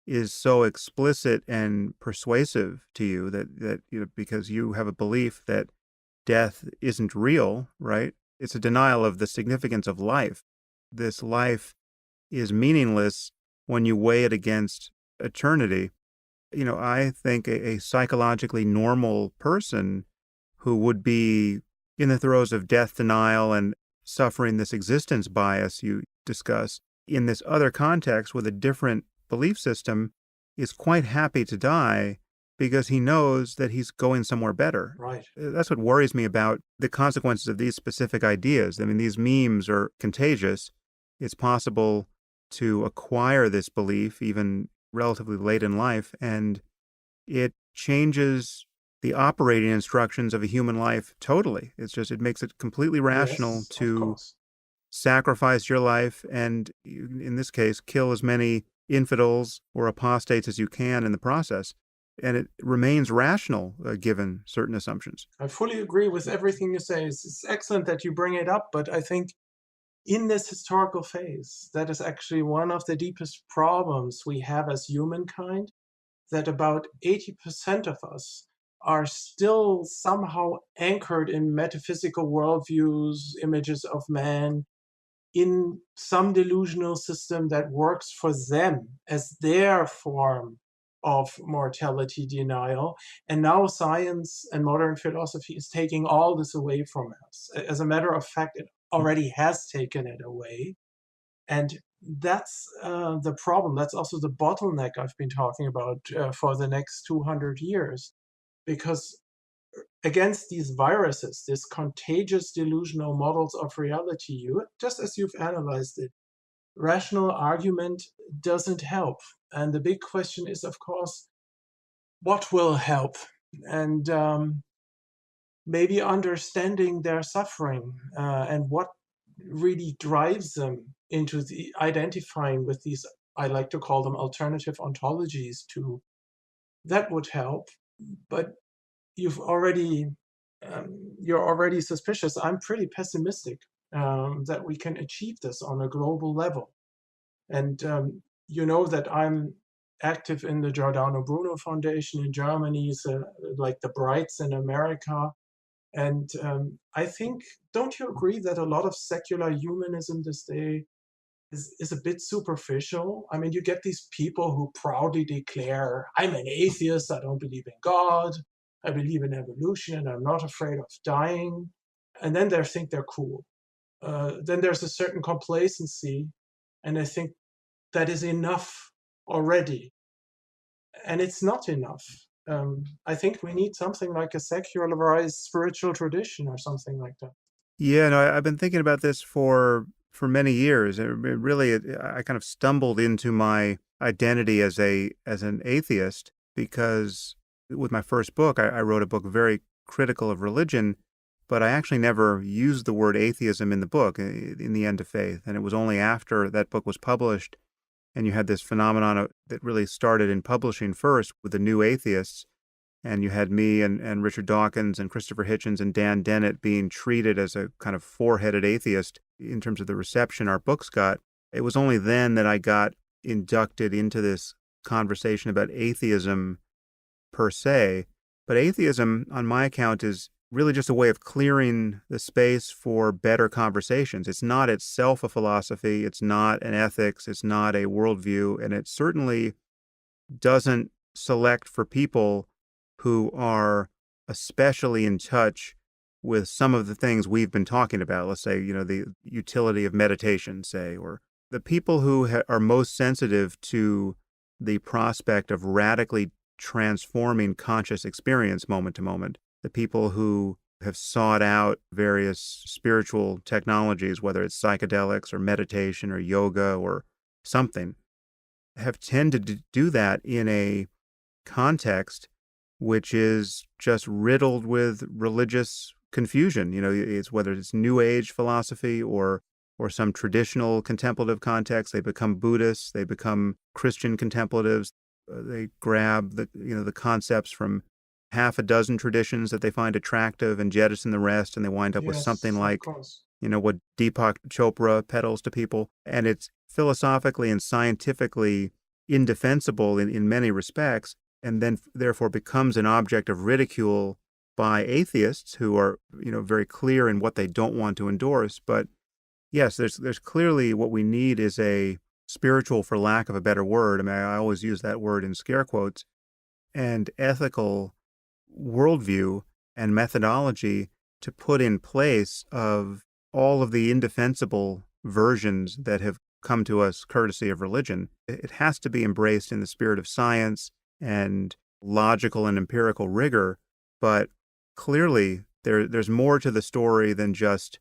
is so explicit and persuasive to you that because you have a belief that death isn't real, right? It's a denial of the significance of life. This life is meaningless when you weigh it against eternity. I think a psychologically normal person who would be in the throes of death denial and suffering this existence bias you discuss in this other context with a different belief system is quite happy to die because he knows that he's going somewhere better. Right. That's what worries me about the consequences of these specific ideas. I mean, these memes are contagious. It's possible to acquire this belief even relatively late in life, and it changes the operating instructions of a human life totally. It makes it completely rational Yes, of to course. sacrifice your life and, in this case, kill as many infidels or apostates as you can in the process. And it remains rational given certain assumptions. I fully agree with everything you say. It's excellent that you bring it up, but I think in this historical phase, that is actually one of the deepest problems we have as humankind, that about 80% of us are still somehow anchored in metaphysical worldviews, images of man, in some delusional system that works for them as their form of mortality denial. And now science and modern philosophy is taking all this away from us. As a matter of fact, it already has taken it away. And that's the problem. That's also the bottleneck I've been talking about for the next 200 years. Because against these viruses, these contagious delusional models of reality, just as you've analyzed it, rational argument doesn't help. And the big question is, of course, what will help, and maybe understanding their suffering, and what really drives them into identifying with these, I like to call them alternative ontologies too. That would help. But you've already, you're already suspicious. I'm pretty pessimistic that we can achieve this on a global level. And you know that I'm active in the Giordano Bruno Foundation in Germany, so like the Brights in America. And I think, don't you agree that a lot of secular humanism this day is a bit superficial? I mean, you get these people who proudly declare, I'm an atheist, I don't believe in God, I believe in evolution, and I'm not afraid of dying. And then they think they're cool. Then there's a certain complacency, and I think that is enough already. And it's not enough. I think we need something like a secularized spiritual tradition or something like that. Yeah, no, I've been thinking about this for many years. I kind of stumbled into my identity as an atheist because with my first book, I wrote a book very critical of religion, but I actually never used the word atheism in the book, in the End of Faith. And it was only after that book was published and you had this phenomenon that really started in publishing first with the new atheists, and you had me and Richard Dawkins and Christopher Hitchens and Dan Dennett being treated as a kind of four-headed atheist in terms of the reception our books got. It was only then that I got inducted into this conversation about atheism per se. But atheism, on my account, is really just a way of clearing the space for better conversations. It's not itself a philosophy, it's not an ethics, it's not a worldview, and it certainly doesn't select for people who are especially in touch with some of the things we've been talking about. Let's say, the utility of meditation, say, or the people who are most sensitive to the prospect of radically transforming conscious experience moment to moment, the people who have sought out various spiritual technologies, whether it's psychedelics or meditation or yoga or something, have tended to do that in a context which is just riddled with religious confusion. It's whether it's New Age philosophy or some traditional contemplative context. They become Buddhists, they become Christian contemplatives. They grab the concepts from half a dozen traditions that they find attractive and jettison the rest, and they wind up with something Yes, of like course. what Deepak Chopra peddles to people. And it's philosophically and scientifically indefensible in many respects, and then therefore becomes an object of ridicule by atheists who are, very clear in what they don't want to endorse. But yes, there's clearly what we need is a spiritual, for lack of a better word. I mean, I always use that word in scare quotes, and ethical worldview and methodology to put in place of all of the indefensible versions that have come to us courtesy of religion. It has to be embraced in the spirit of science and logical and empirical rigor, but clearly there's more to the story than just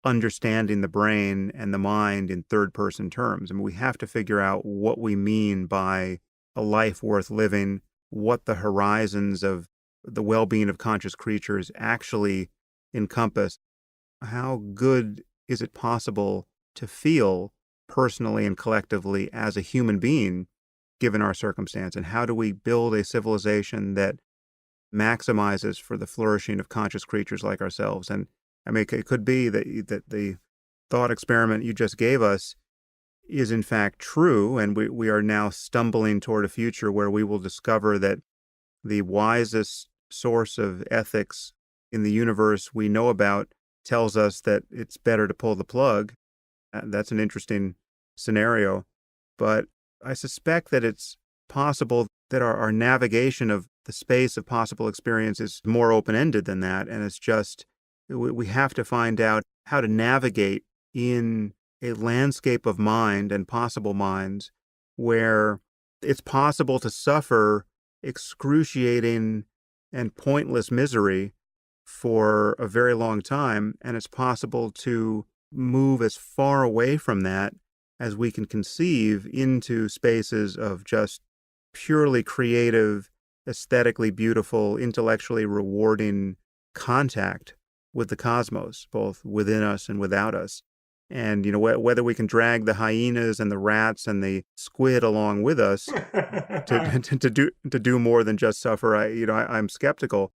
understanding the brain and the mind in third-person terms. I mean, we have to figure out what we mean by a life worth living, what the horizons of the well-being of conscious creatures actually encompass. How good is it possible to feel personally and collectively as a human being given our circumstance? And how do we build a civilization that maximizes for the flourishing of conscious creatures like ourselves? And I mean, it could be that the thought experiment you just gave us is in fact true, and we are now stumbling toward a future where we will discover that the wisest source of ethics in the universe we know about tells us that it's better to pull the plug. That's an interesting scenario. But I suspect that it's possible that our navigation of the space of possible experience is more open-ended than that. And it's just, we have to find out how to navigate in a landscape of mind and possible minds where it's possible to suffer excruciating and pointless misery for a very long time, and it's possible to move as far away from that as we can conceive into spaces of just purely creative aesthetically beautiful, intellectually rewarding contact with the cosmos, both within us and without us. And, whether we can drag the hyenas and the rats and the squid along with us to do more than just suffer, I'm skeptical.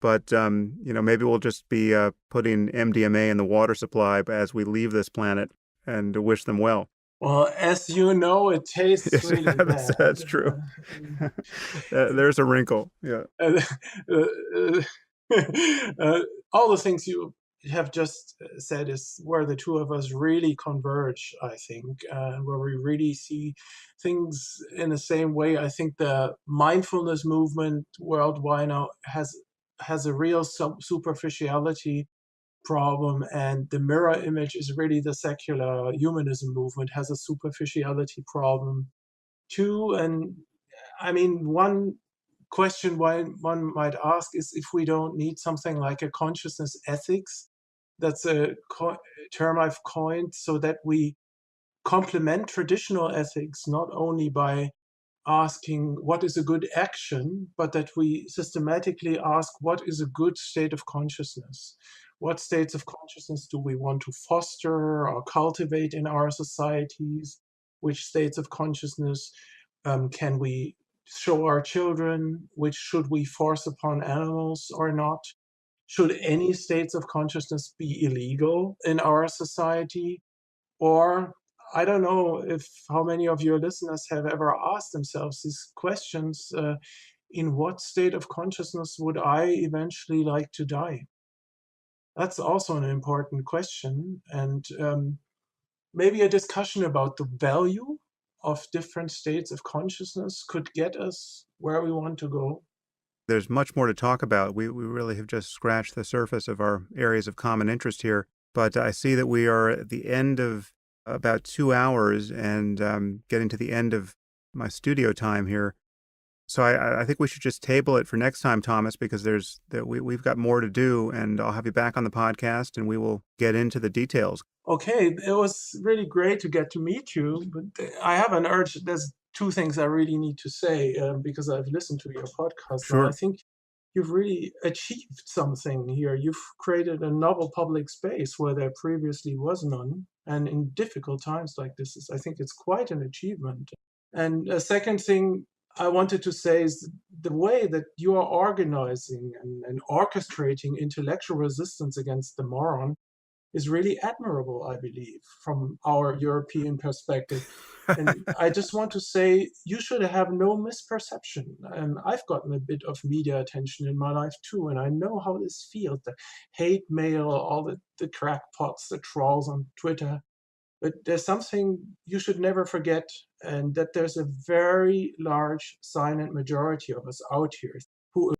But, maybe we'll just be putting MDMA in the water supply as we leave this planet and wish them well. Well, as you know, it tastes Yes, really that's bad. true. There's a wrinkle. Yeah. Uh, uh, uh, uh, all the things you have just said is where the two of us really converge, I think, where we really see things in the same way. I think the mindfulness movement worldwide now has a real superficiality problem, and the mirror image is really the secular humanism movement has a superficiality problem too. And I mean, one question one might ask is if we don't need something like a consciousness ethics. That's a term I've coined, so that we complement traditional ethics not only by asking what is a good action, but that we systematically ask what is a good state of consciousness. What states of consciousness do we want to foster or cultivate in our societies? Which states of consciousness can we show our children? Which should we force upon animals or not? Should any states of consciousness be illegal in our society? Or I don't know if how many of your listeners have ever asked themselves these questions. In what state of consciousness would I eventually like to die? That's also an important question. And maybe a discussion about the value of different states of consciousness could get us where we want to go. There's much more to talk about. We really have just scratched the surface of our areas of common interest here. But I see that we are at the end of about 2 hours and getting to the end of my studio time here. So I think we should just table it for next time, Thomas, because we've got more to do, and I'll have you back on the podcast, and we will get into the details. Okay, it was really great to get to meet you, but I have an urge. There's two things I really need to say because I've listened to your podcast now. I Sure. think you've really achieved something here. You've created a novel public space where there previously was none. And in difficult times like this, I think it's quite an achievement. And a second thing I wanted to say is the way that you are organizing and orchestrating intellectual resistance against the moron is really admirable, I believe, from our European perspective. And I just want to say you should have no misperception. And I've gotten a bit of media attention in my life too, and I know how this feels, the hate mail, all the crackpots, the trolls on Twitter. But there's something you should never forget, and that there's a very large silent majority of us out here who